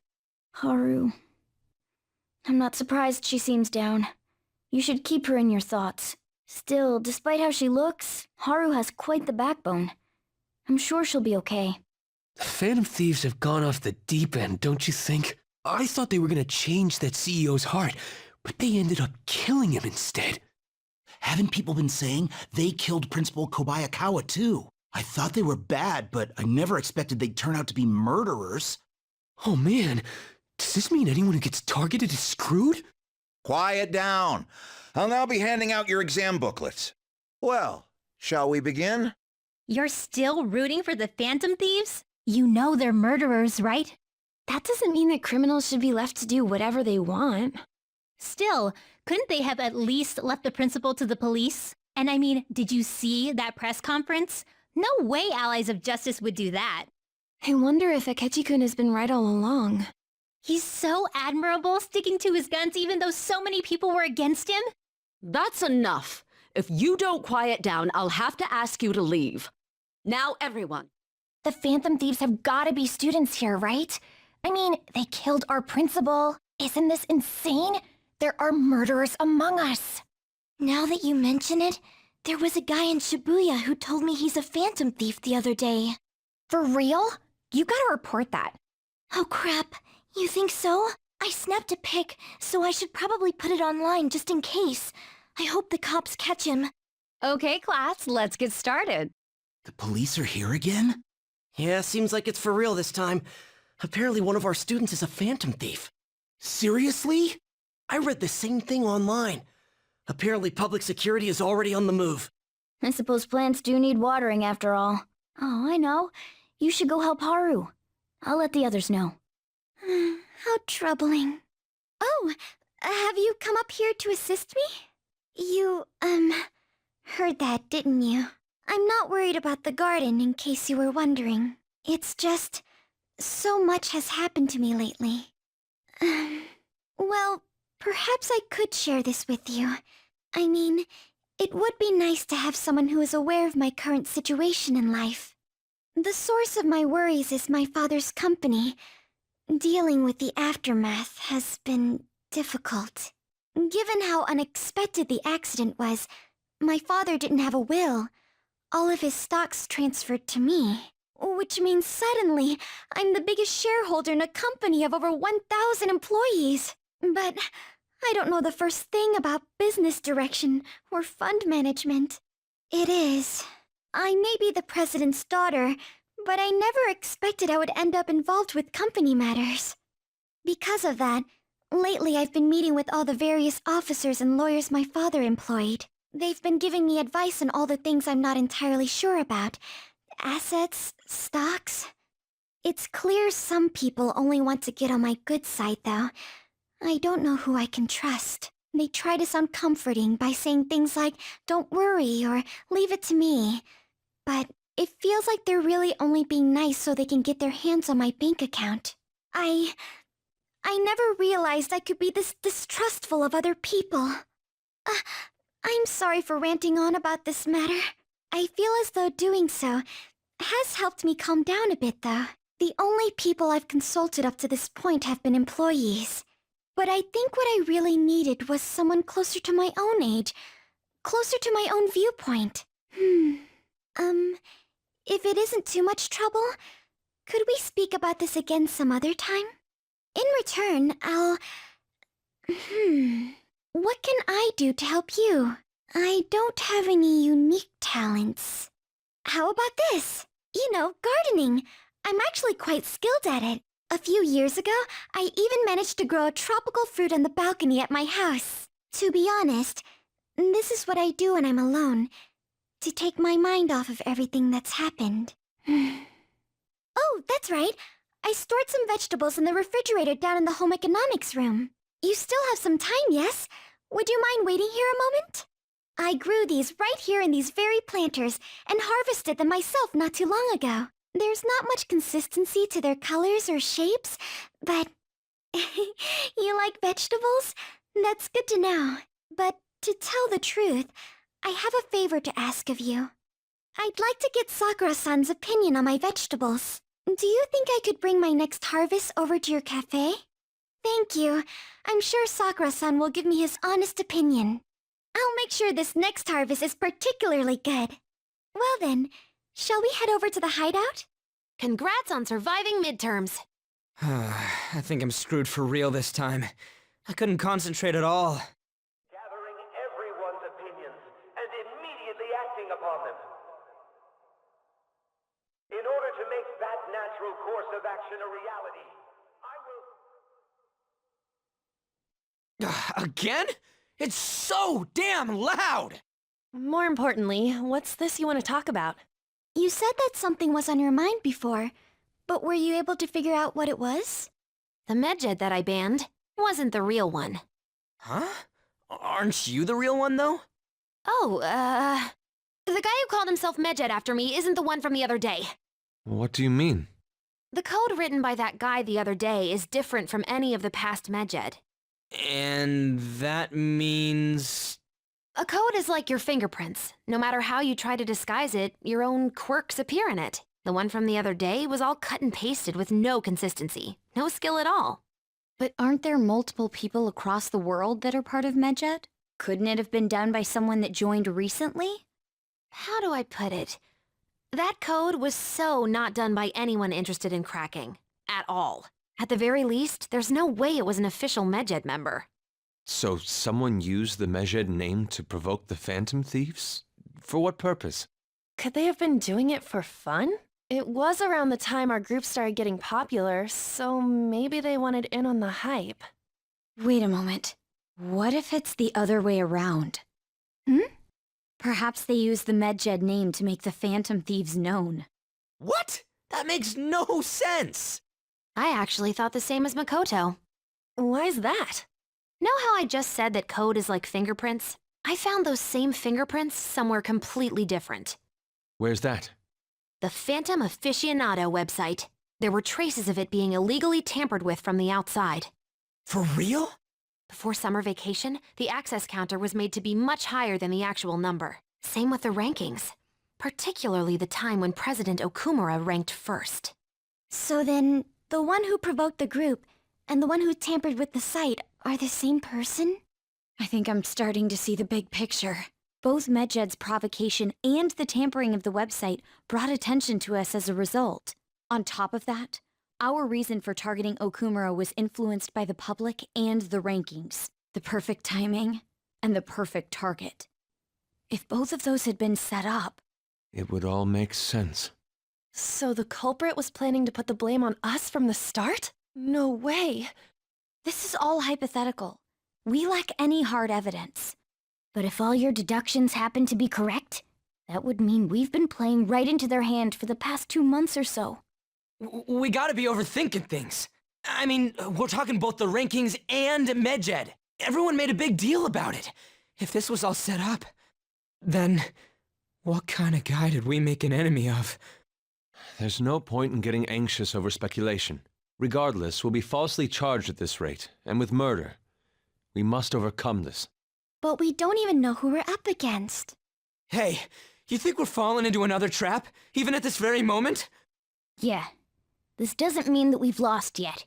Haru. I'm not surprised she seems down. You should keep her in your thoughts. Still, despite how she looks, Haru has quite the backbone. I'm sure she'll be okay. The Phantom Thieves have gone off the deep end, don't you think? I thought they were gonna change that CEO's heart, but they ended up killing him instead. Haven't people been saying they killed Principal Kobayakawa too? I thought they were bad, but I never expected they'd turn out to be murderers. Oh man, does this mean anyone who gets targeted is screwed? Quiet down. I'll now be handing out your exam booklets. Well, shall we begin? You're still rooting for the Phantom Thieves? You know they're murderers, right? That doesn't mean that criminals should be left to do whatever they want. Still, couldn't they have at least left the principal to the police? And I mean, did you see that press conference? No way Allies of Justice would do that. I wonder if Akechi-kun has been right all along. He's so admirable, sticking to his guns even though so many people were against him. That's enough. If you don't quiet down, I'll have to ask you to leave. Now, everyone. The Phantom Thieves have gotta be students here, right? I mean, they killed our principal. Isn't this insane? There are murderers among us. Now that you mention it, there was a guy in Shibuya who told me he's a Phantom Thief the other day. For real? You gotta report that. Oh crap, you think so? I snapped a pic, so I should probably put it online just in case. I hope the cops catch him. Okay, class, let's get started. The police are here again? Yeah, seems like it's for real this time. Apparently one of our students is a Phantom Thief. Seriously? I read the same thing online. Apparently public security is already on the move. I suppose plants do need watering after all. Oh, I know. You should go help Haru. I'll let the others know. How troubling. Oh, have you come up here to assist me? You, heard that, didn't you? I'm not worried about the garden, in case you were wondering. It's just, so much has happened to me lately. Well, perhaps I could share this with you. I mean, it would be nice to have someone who is aware of my current situation in life. The source of my worries is my father's company. Dealing with the aftermath has been difficult. Given how unexpected the accident was, my father didn't have a will. All of his stocks transferred to me, which means suddenly I'm the biggest shareholder in a company of over 1,000 employees. But I don't know the first thing about business direction or fund management. It is. I may be the president's daughter, but I never expected I would end up involved with company matters. Because of that, lately I've been meeting with all the various officers and lawyers my father employed. They've been giving me advice on all the things I'm not entirely sure about. Assets, stocks. It's clear some people only want to get on my good side, though. I don't know who I can trust. They try to sound comforting by saying things like, "Don't worry," or "Leave it to me." But it feels like they're really only being nice so they can get their hands on my bank account. I never realized I could be this distrustful of other people. I'm sorry for ranting on about this matter. I feel as though doing so has helped me calm down a bit, though. The only people I've consulted up to this point have been employees. But I think what I really needed was someone closer to my own age, closer to my own viewpoint. If it isn't too much trouble, could we speak about this again some other time? In return, what can I do to help you? I don't have any unique talents. How about this? You know, gardening. I'm actually quite skilled at it. A few years ago, I even managed to grow a tropical fruit on the balcony at my house. To be honest, this is what I do when I'm alone, to take my mind off of everything that's happened. Oh, that's right. I stored some vegetables in the refrigerator down in the home economics room. You still have some time, yes? Would you mind waiting here a moment? I grew these right here in these very planters and harvested them myself not too long ago. There's not much consistency to their colors or shapes, but... You like vegetables? That's good to know. But to tell the truth, I have a favor to ask of you. I'd like to get Sakura-san's opinion on my vegetables. Do you think I could bring my next harvest over to your cafe? Thank you. I'm sure Sakura-san will give me his honest opinion. I'll make sure this next harvest is particularly good. Well then, shall we head over to the hideout? Congrats on surviving midterms. I think I'm screwed for real this time. I couldn't concentrate at all. Gathering everyone's opinions and immediately acting upon them. In order to make that natural course of action a reality, I will... Again? It's so damn loud! More importantly, what's this you want to talk about? You said that something was on your mind before, but were you able to figure out what it was? The medjed that I banned wasn't the real one. Huh? Aren't you the real one, though? Oh, the guy who called himself medjed after me isn't the one from the other day. What do you mean? The code written by that guy the other day is different from any of the past medjed. And that means... A code is like your fingerprints. No matter how you try to disguise it, your own quirks appear in it. The one from the other day was all cut and pasted with no consistency. No skill at all. But aren't there multiple people across the world that are part of Medjed? Couldn't it have been done by someone that joined recently? How do I put it? That code was so not done by anyone interested in cracking. At all. At the very least, there's no way it was an official Medjed member. So someone used the Medjed name to provoke the Phantom Thieves? For what purpose? Could they have been doing it for fun? It was around the time our group started getting popular, so maybe they wanted in on the hype. Wait a moment. What if it's the other way around? Perhaps they used the Medjed name to make the Phantom Thieves known. What? That makes no sense! I actually thought the same as Makoto. Why's that? Know how I just said that code is like fingerprints? I found those same fingerprints somewhere completely different. Where's that? The Phantom Aficionado website. There were traces of it being illegally tampered with from the outside. For real? Before summer vacation, the access counter was made to be much higher than the actual number. Same with the rankings. Particularly the time when President Okumura ranked first. So then, the one who provoked the group and the one who tampered with the site are the same person? I think I'm starting to see the big picture. Both Medjed's provocation and the tampering of the website brought attention to us as a result. On top of that, our reason for targeting Okumura was influenced by the public and the rankings, the perfect timing, and the perfect target. If both of those had been set up... It would all make sense. So the culprit was planning to put the blame on us from the start? No way. This is all hypothetical. We lack any hard evidence. But if all your deductions happen to be correct, that would mean we've been playing right into their hand for the past 2 months or so. We gotta be overthinking things. I mean, we're talking both the rankings and Medjed. Everyone made a big deal about it. If this was all set up, then what kind of guy did we make an enemy of? There's no point in getting anxious over speculation. Regardless, we'll be falsely charged at this rate, and with murder. We must overcome this. But we don't even know who we're up against. Hey, you think we're falling into another trap, even at this very moment? Yeah. This doesn't mean that we've lost yet.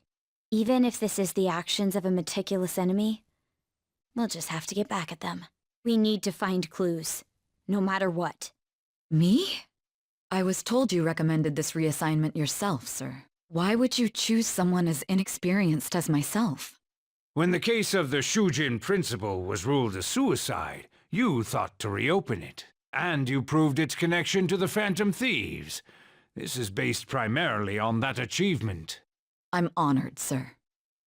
Even if this is the actions of a meticulous enemy, we'll just have to get back at them. We need to find clues, no matter what. Me? I was told you recommended this reassignment yourself, sir. Why would you choose someone as inexperienced as myself? When the case of the Shujin principal was ruled a suicide, you thought to reopen it. And you proved its connection to the Phantom Thieves. This is based primarily on that achievement. I'm honored, sir.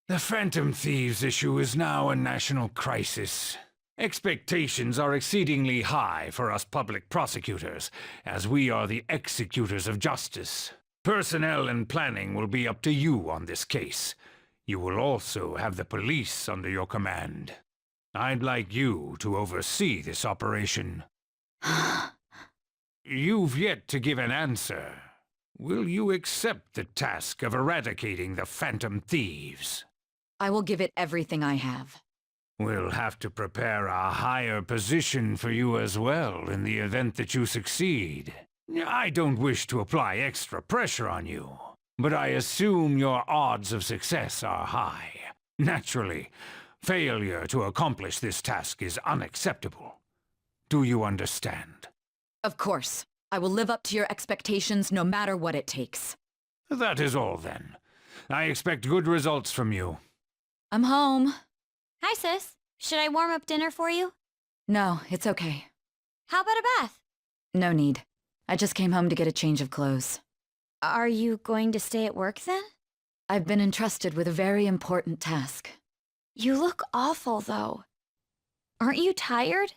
The Phantom Thieves issue is now a national crisis. Expectations are exceedingly high for us public prosecutors, as we are the executors of justice. Personnel and planning will be up to you on this case. You will also have the police under your command. I'd like you to oversee this operation. You've yet to give an answer. Will you accept the task of eradicating the Phantom Thieves? I will give it everything I have. We'll have to prepare a higher position for you as well in the event that you succeed. I don't wish to apply extra pressure on you, but I assume your odds of success are high. Naturally, failure to accomplish this task is unacceptable. Do you understand? Of course. I will live up to your expectations no matter what it takes. That is all then. I expect good results from you. I'm home. Hi, sis. Should I warm up dinner for you? No, it's okay. How about a bath? No need. I just came home to get a change of clothes. Are you going to stay at work then? I've been entrusted with a very important task. You look awful, though. Aren't you tired?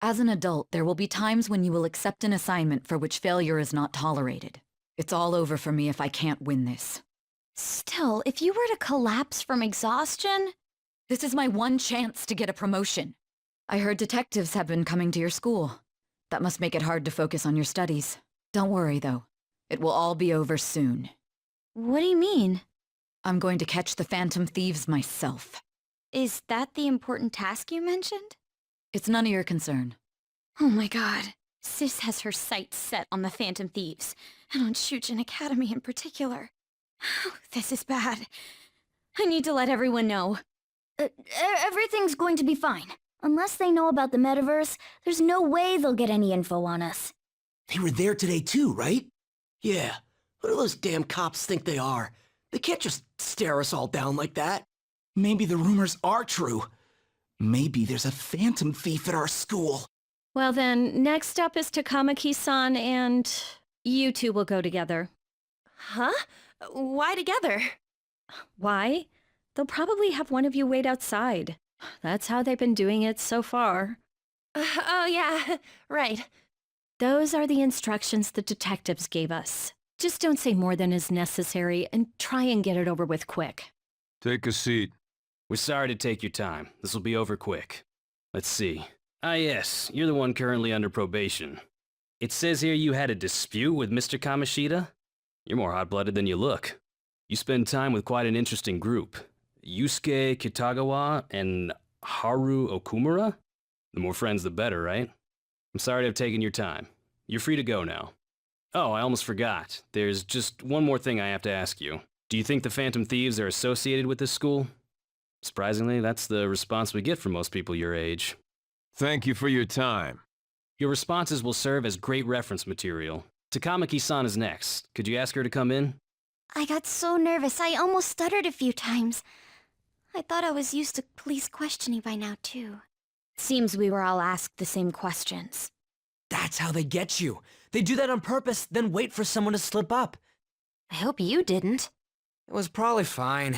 As an adult, there will be times when you will accept an assignment for which failure is not tolerated. It's all over for me if I can't win this. Still, if you were to collapse from exhaustion... This is my one chance to get a promotion. I heard detectives have been coming to your school. That must make it hard to focus on your studies. Don't worry, though. It will all be over soon. What do you mean? I'm going to catch the Phantom Thieves myself. Is that the important task you mentioned? It's none of your concern. Oh my god. Sis has her sights set on the Phantom Thieves, and on Shujin Academy in particular. This is bad. I need to let everyone know. Everything's going to be fine. Unless they know about the metaverse, there's no way they'll get any info on us. They were there today too, right? Yeah. Who do those damn cops think they are? They can't just stare us all down like that. Maybe the rumors are true. Maybe there's a phantom thief at our school. Well then, next up is Takamaki-san and... you two will go together. Huh? Why together? Why? They'll probably have one of you wait outside. That's how they've been doing it so far. Oh yeah, right. Those are the instructions the detectives gave us. Just don't say more than is necessary and try and get it over with quick. Take a seat. We're sorry to take your time. This will be over quick. Let's see. Ah yes, you're the one currently under probation. It says here you had a dispute with Mr. Kamishita? You're more hot-blooded than you look. You spend time with quite an interesting group. Yusuke Kitagawa and Haru Okumura? The more friends, the better, right? I'm sorry to have taken your time. You're free to go now. Oh, I almost forgot. There's just one more thing I have to ask you. Do you think the Phantom Thieves are associated with this school? Surprisingly, that's the response we get from most people your age. Thank you for your time. Your responses will serve as great reference material. Takamaki-san is next. Could you ask her to come in? I got so nervous I almost stuttered a few times. I thought I was used to police questioning by now, too. Seems we were all asked the same questions. That's how they get you. They do that on purpose, then wait for someone to slip up. I hope you didn't. It was probably fine.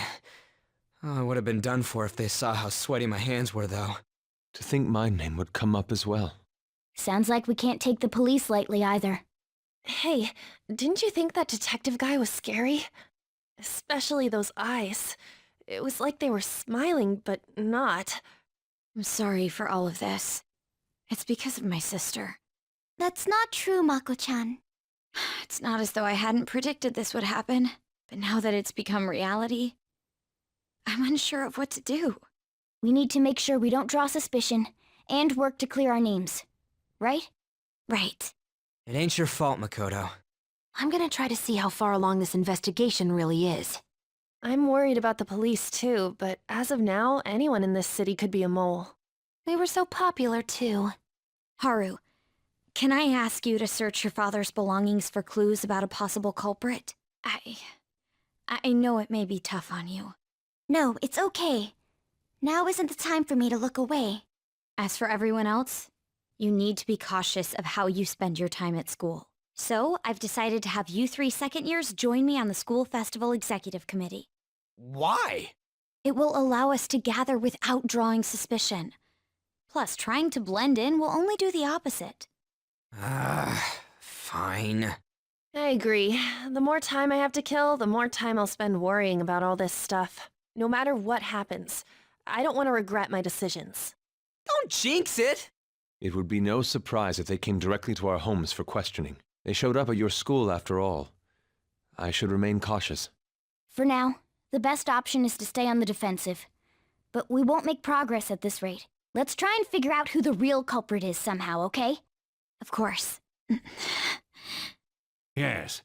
Oh, I would have been done for if they saw how sweaty my hands were, though. To think my name would come up as well. Sounds like we can't take the police lightly either. Hey, didn't you think that detective guy was scary? Especially those eyes. It was like they were smiling, but not. I'm sorry for all of this. It's because of my sister. That's not true, Mako-chan. It's not as though I hadn't predicted this would happen, but now that it's become reality, I'm unsure of what to do. We need to make sure we don't draw suspicion, and work to clear our names. Right? Right. It ain't your fault, Makoto. I'm gonna try to see how far along this investigation really is. I'm worried about the police too, but as of now, anyone in this city could be a mole. They were so popular, too. Haru, can I ask you to search your father's belongings for clues about a possible culprit? I know it may be tough on you. No, it's okay. Now isn't the time for me to look away. As for everyone else, you need to be cautious of how you spend your time at school. So, I've decided to have you 3 second years join me on the school festival executive committee. Why? It will allow us to gather without drawing suspicion. Plus, trying to blend in will only do the opposite. Fine. I agree. The more time I have to kill, the more time I'll spend worrying about all this stuff. No matter what happens, I don't want to regret my decisions. Don't jinx it! It would be no surprise if they came directly to our homes for questioning. They showed up at your school after all. I should remain cautious. For now, the best option is to stay on the defensive. But we won't make progress at this rate. Let's try and figure out who the real culprit is somehow, okay? Of course. Yes.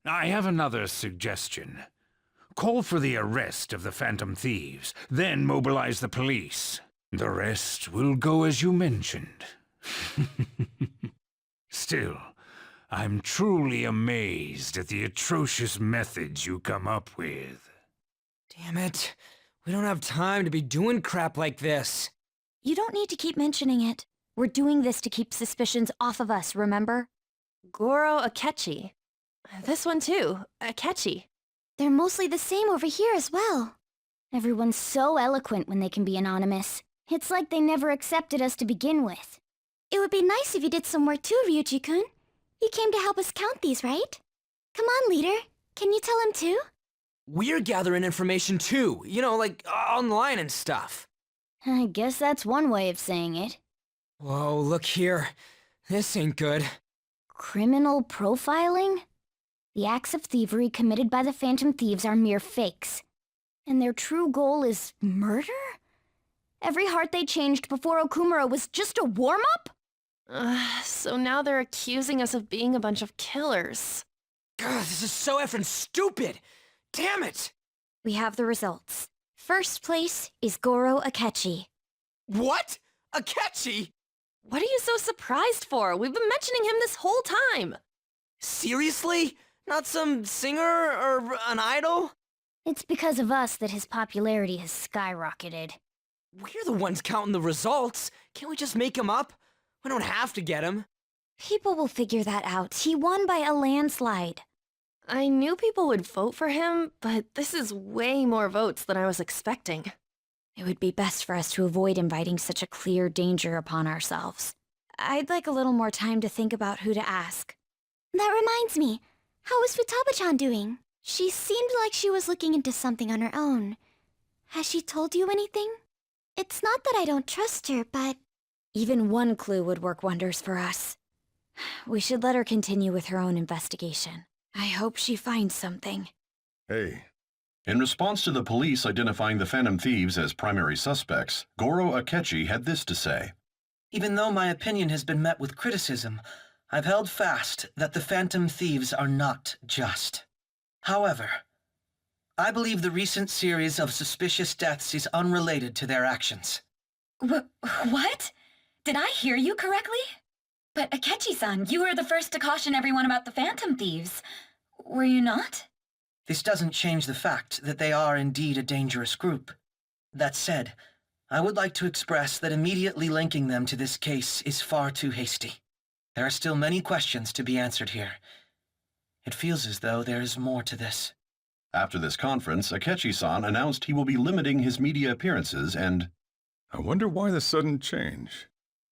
I have another suggestion. Call for the arrest of the Phantom Thieves, then mobilize the police. The rest will go as you mentioned. Still, I'm truly amazed at the atrocious methods you come up with. Damn it. We don't have time to be doing crap like this. You don't need to keep mentioning it. We're doing this to keep suspicions off of us, remember? Goro Akechi. This one too, Akechi. They're mostly the same over here as well. Everyone's so eloquent when they can be anonymous. It's like they never accepted us to begin with. It would be nice if you did some work too, Ryuji-kun. You came to help us count these, right? Come on, leader. Can you tell him too? We're gathering information too, you know, like online and stuff. I guess that's one way of saying it. Whoa, look here. This ain't good. Criminal profiling? The acts of thievery committed by the Phantom Thieves are mere fakes. And their true goal is murder? Every heart they changed before Okumura was just a warm-up? So now they're accusing us of being a bunch of killers. God, this is so effing stupid! Damn it! We have the results. First place is Goro Akechi. What? Akechi? What are you so surprised for? We've been mentioning him this whole time. Seriously? Not some singer or an idol? It's because of us that his popularity has skyrocketed. We're the ones counting the results. Can't we just make him up? We don't have to get him. People will figure that out. He won by a landslide. I knew people would vote for him, but this is way more votes than I was expecting. It would be best for us to avoid inviting such a clear danger upon ourselves. I'd like a little more time to think about who to ask. That reminds me. How is Futaba-chan doing? She seemed like she was looking into something on her own. Has she told you anything? It's not that I don't trust her, but... Even one clue would work wonders for us. We should let her continue with her own investigation. I hope she finds something. Hey. In response to the police identifying the Phantom Thieves as primary suspects, Goro Akechi had this to say. Even though my opinion has been met with criticism, I've held fast that the Phantom Thieves are not just. However, I believe the recent series of suspicious deaths is unrelated to their actions. What? Did I hear you correctly? But Akechi-san, you were the first to caution everyone about the Phantom Thieves. Were you not? This doesn't change the fact that they are indeed a dangerous group. That said, I would like to express that immediately linking them to this case is far too hasty. There are still many questions to be answered here. It feels as though there is more to this. After this conference, Akechi-san announced he will be limiting his media appearances and... I wonder why the sudden change.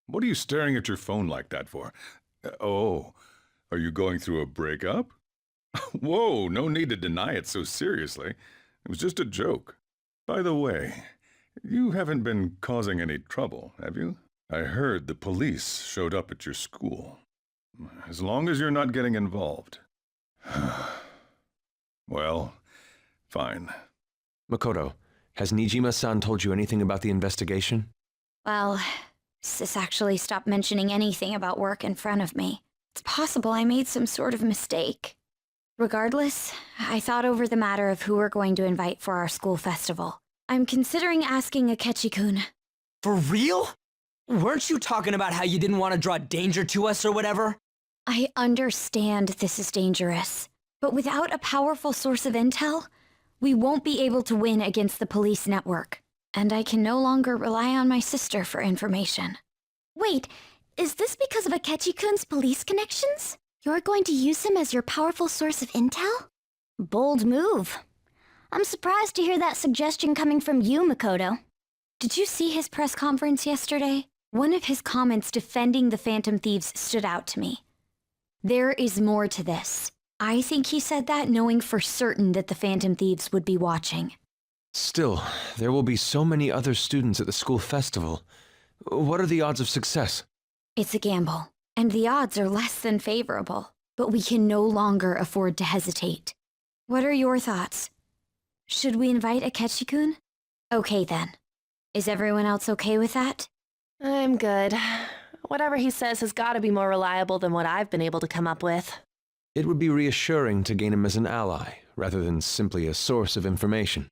What are you staring at your phone like that for? Oh, are you going through a breakup? Whoa, no need to deny it so seriously. It was just a joke. By the way, you haven't been causing any trouble, have you? I heard the police showed up at your school. As long as you're not getting involved. Well, fine. Makoto, has Nijima-san told you anything about the investigation? Well, Sis actually stopped mentioning anything about work in front of me. It's possible I made some sort of mistake. Regardless, I thought over the matter of who we're going to invite for our school festival. I'm considering asking Akechi-kun. For real? Weren't you talking about how you didn't want to draw danger to us or whatever? I understand this is dangerous, but without a powerful source of intel, we won't be able to win against the police network, and I can no longer rely on my sister for information. Wait, is this because of Akechi-kun's police connections? You're going to use him as your powerful source of intel? Bold move. I'm surprised to hear that suggestion coming from you, Makoto. Did you see his press conference yesterday? One of his comments defending the Phantom Thieves stood out to me. There is more to this. I think he said that knowing for certain that the Phantom Thieves would be watching. Still, there will be so many other students at the school festival. What are the odds of success? It's a gamble, and the odds are less than favorable, but we can no longer afford to hesitate. What are your thoughts? Should we invite Akechi-kun? Okay then. Is everyone else okay with that? I'm good. Whatever he says has got to be more reliable than what I've been able to come up with. It would be reassuring to gain him as an ally, rather than simply a source of information.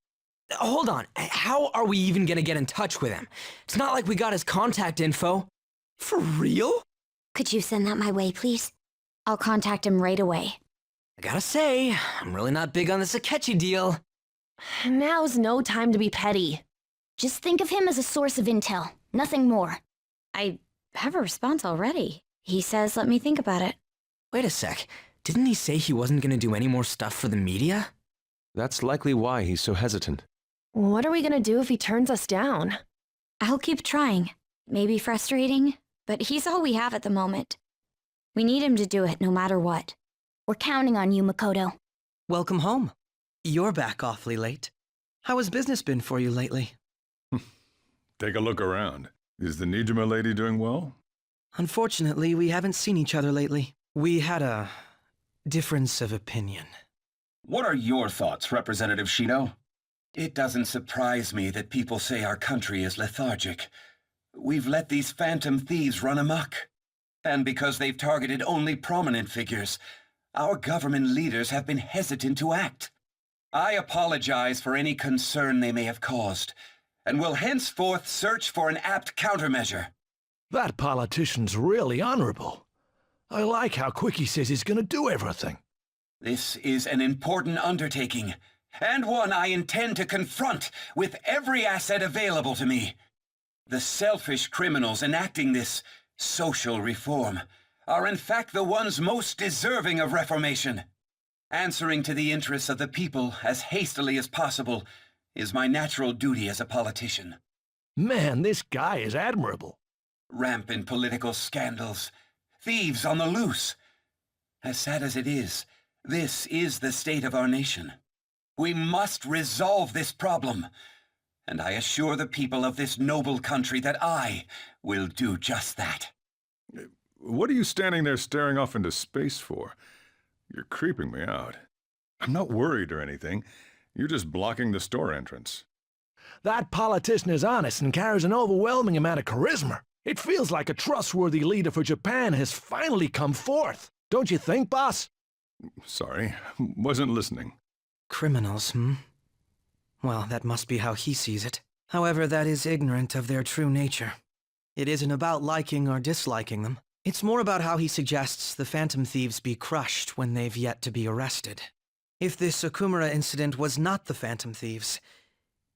Hold on, how are we even gonna get in touch with him? It's not like we got his contact info. For real? Could you send that my way, please? I'll contact him right away. I gotta say, I'm really not big on this Akechi deal. Now's no time to be petty. Just think of him as a source of intel, nothing more. I have a response already. He says let me think about it. Wait a sec, didn't he say he wasn't gonna do any more stuff for the media? That's likely why he's so hesitant. What are we gonna do if he turns us down? I'll keep trying. Maybe frustrating, but he's all we have at the moment. We need him to do it no matter what. We're counting on you, Makoto. Welcome home. You're back awfully late. How has business been for you lately? Take a look around. Is the Nijima lady doing well? Unfortunately, we haven't seen each other lately. We had a difference of opinion. What are your thoughts, Representative Shino? It doesn't surprise me that people say our country is lethargic. We've let these phantom thieves run amok. And because they've targeted only prominent figures, our government leaders have been hesitant to act. I apologize for any concern they may have caused, and will henceforth search for an apt countermeasure. That politician's really honorable. I like how quick he says he's gonna do everything. This is an important undertaking, and one I intend to confront with every asset available to me. The selfish criminals enacting this social reform are in fact the ones most deserving of reformation. Answering to the interests of the people as hastily as possible is my natural duty as a politician. Man, this guy is admirable. Rampant political scandals, thieves on the loose. As sad as it is, this is the state of our nation. We must resolve this problem, and I assure the people of this noble country that I will do just that. What are you standing there staring off into space for? You're creeping me out. I'm not worried or anything. You're just blocking the store entrance. That politician is honest and carries an overwhelming amount of charisma. It feels like a trustworthy leader for Japan has finally come forth. Don't you think, boss? Sorry, wasn't listening. Criminals, hmm? Well, that must be how he sees it. However, that is ignorant of their true nature. It isn't about liking or disliking them. It's more about how he suggests the Phantom Thieves be crushed when they've yet to be arrested. If this Okumura incident was not the Phantom Thieves,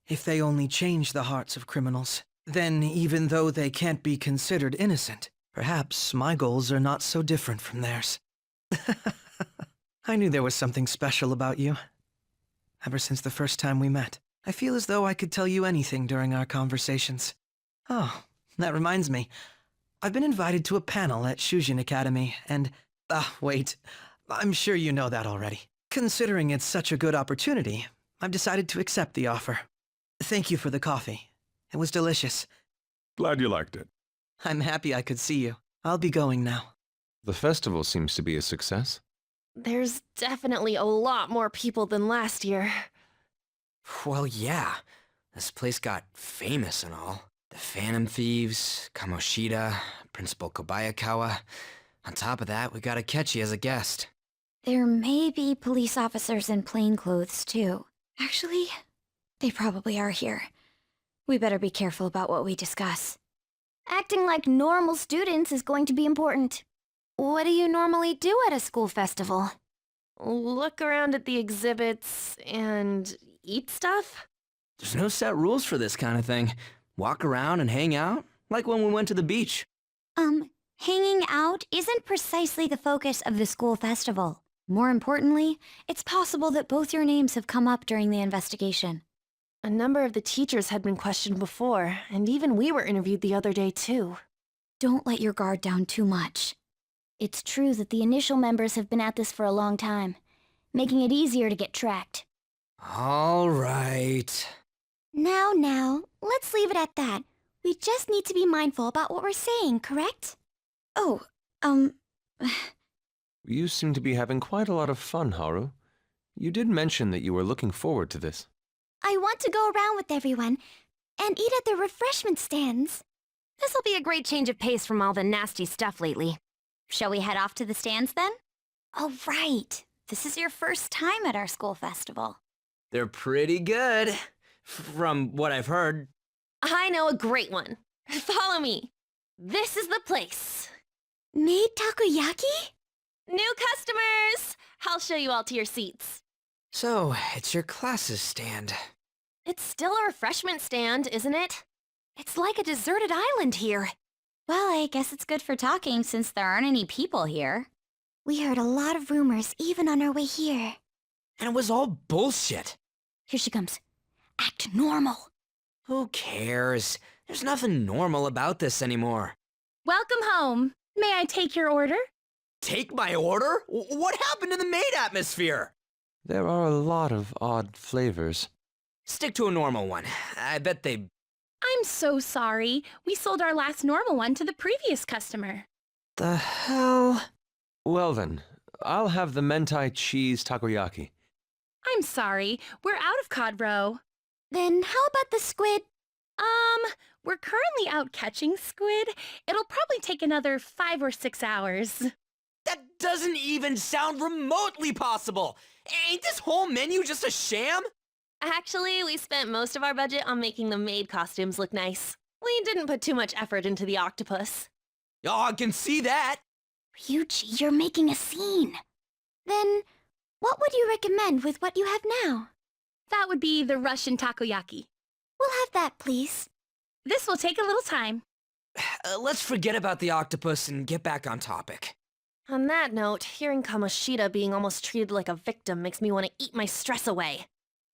if they only change the hearts of criminals, then even though they can't be considered innocent, perhaps my goals are not so different from theirs. I knew there was something special about you. Ever since the first time we met, I feel as though I could tell you anything during our conversations. Oh, that reminds me. I've been invited to a panel at Shujin Academy, and... wait. I'm sure you know that already. Considering it's such a good opportunity, I've decided to accept the offer. Thank you for the coffee. It was delicious. Glad you liked it. I'm happy I could see you. I'll be going now. The festival seems to be a success. There's definitely a lot more people than last year. Well, yeah. This place got famous and all. The Phantom Thieves, Kamoshida, Principal Kobayakawa. On top of that, we got Akechi as a guest. There may be police officers in plainclothes, too. Actually, they probably are here. We better be careful about what we discuss. Acting like normal students is going to be important. What do you normally do at a school festival? Look around at the exhibits and eat stuff? There's no set rules for this kind of thing. Walk around and hang out, like when we went to the beach. Hanging out isn't precisely the focus of the school festival. More importantly, it's possible that both your names have come up during the investigation. A number of the teachers had been questioned before, and even we were interviewed the other day too. Don't let your guard down too much. It's true that the initial members have been at this for a long time, making it easier to get tracked. All right. Now, let's leave it at that. We just need to be mindful about what we're saying, correct? Oh, You seem to be having quite a lot of fun, Haru. You did mention that you were looking forward to this. I want to go around with everyone and eat at the refreshment stands. This'll be a great change of pace from all the nasty stuff lately. Shall we head off to the stands then? Oh, right. This is your first time at our school festival. They're pretty good, from what I've heard. I know a great one. Follow me. This is the place. Made takoyaki? New customers! I'll show you all to your seats. So, it's your class's stand. It's still a refreshment stand, isn't it? It's like a deserted island here. Well, I guess it's good for talking since there aren't any people here. We heard a lot of rumors even on our way here. And it was all bullshit. Here she comes. Act normal. Who cares? There's nothing normal about this anymore. Welcome home. May I take your order? Take my order? What happened to the maid atmosphere? There are a lot of odd flavors. Stick to a normal one. I bet they... I'm so sorry. We sold our last normal one to the previous customer. The hell? Well then, I'll have the mentai cheese takoyaki. I'm sorry. We're out of cod roe. Then how about the squid? We're currently out catching squid. It'll probably take another 5 or 6 hours. That doesn't even sound remotely possible. Ain't this whole menu just a sham? Actually, we spent most of our budget on making the maid costumes look nice. We didn't put too much effort into the octopus. Oh, I can see that. Ryuji, you're making a scene. Then, what would you recommend with what you have now? That would be the Russian takoyaki. We'll have that, please. This will take a little time. Let's forget about the octopus and get back on topic. On that note, hearing Kamoshida being almost treated like a victim makes me want to eat my stress away.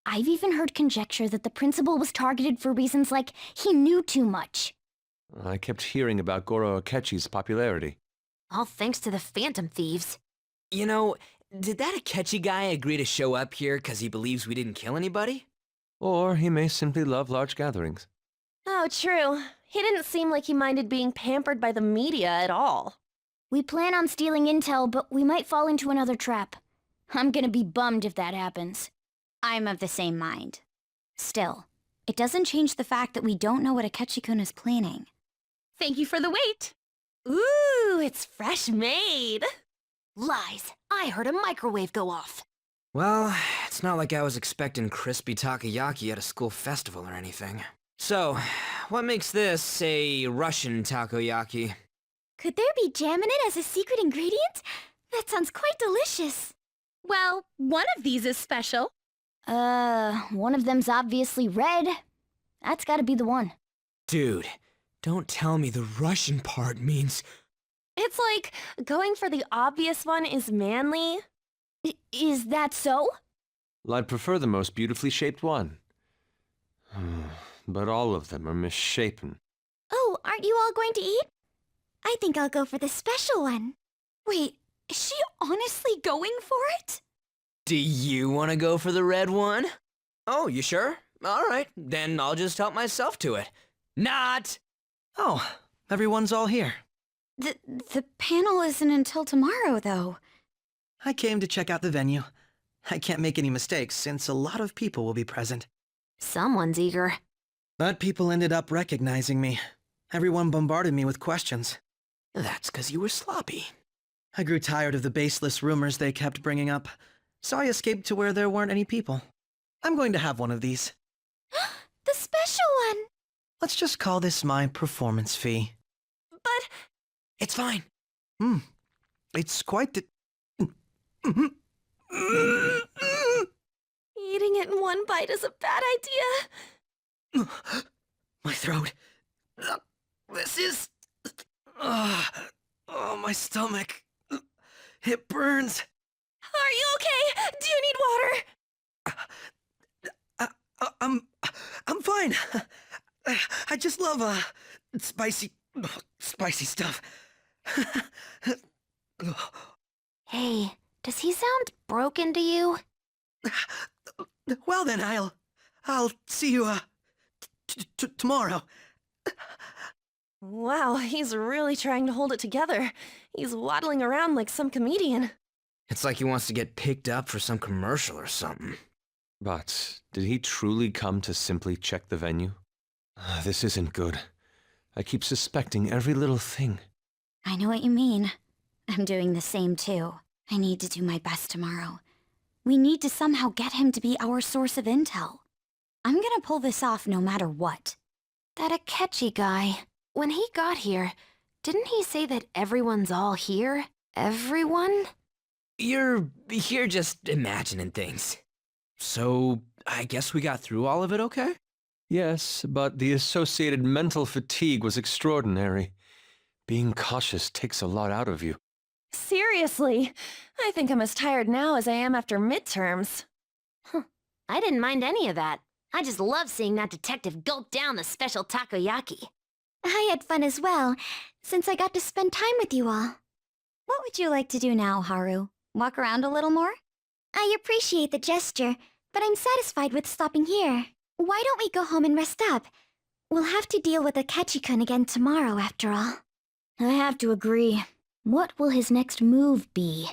I've even heard conjecture that the principal was targeted for reasons like he knew too much. I kept hearing about Goro Akechi's popularity. All thanks to the Phantom Thieves. You know, did that Akechi guy agree to show up here because he believes we didn't kill anybody? Or he may simply love large gatherings. Oh, true. He didn't seem like he minded being pampered by the media at all. We plan on stealing intel, but we might fall into another trap. I'm gonna be bummed if that happens. I'm of the same mind. Still, it doesn't change the fact that we don't know what Akechi-kun is planning. Thank you for the wait. Ooh, it's fresh made. Lies. I heard a microwave go off. Well, it's not like I was expecting crispy takoyaki at a school festival or anything. So, what makes this a Russian takoyaki? Could there be jam in it as a secret ingredient? That sounds quite delicious. Well, one of these is special. One of them's obviously red. That's gotta be the one. Dude, don't tell me the Russian part means... It's like going for the obvious one is manly. Is that so? I'd prefer the most beautifully shaped one. But all of them are misshapen. Oh, aren't you all going to eat? I think I'll go for the special one. Wait, is she honestly going for it? Do you want to go for the red one? Oh, you sure? All right, then I'll just help myself to it. Not! Oh, everyone's all here. The panel isn't until tomorrow, though. I came to check out the venue. I can't make any mistakes since a lot of people will be present. Someone's eager. But people ended up recognizing me. Everyone bombarded me with questions. That's because you were sloppy. I grew tired of the baseless rumors they kept bringing up, so I escaped to where there weren't any people. I'm going to have one of these. The special one! Let's just call this my performance fee. But... It's fine. It's quite the... Eating it in one bite is a bad idea. My throat. This is... Oh, my stomach. It burns. Are you okay? Do you need water? I'm fine. I just love, spicy stuff. Hey, does he sound broken to you? Well then, I'll see you, tomorrow. Wow, he's really trying to hold it together. He's waddling around like some comedian. It's like he wants to get picked up for some commercial or something. But did he truly come to simply check the venue? This isn't good. I keep suspecting every little thing. I know what you mean. I'm doing the same too. I need to do my best tomorrow. We need to somehow get him to be our source of intel. I'm gonna pull this off no matter what. That Akechi guy, when he got here, didn't he say that everyone's all here? Everyone? You're just imagining things. So, I guess we got through all of it okay? Yes, but the associated mental fatigue was extraordinary. Being cautious takes a lot out of you. Seriously, I think I'm as tired now as I am after midterms. I didn't mind any of that. I just love seeing that detective gulp down the special takoyaki. I had fun as well, since I got to spend time with you all. What would you like to do now, Haru? Walk around a little more? I appreciate the gesture, but I'm satisfied with stopping here. Why don't we go home and rest up? We'll have to deal with Akechi-kun again tomorrow, after all. I have to agree. What will his next move be?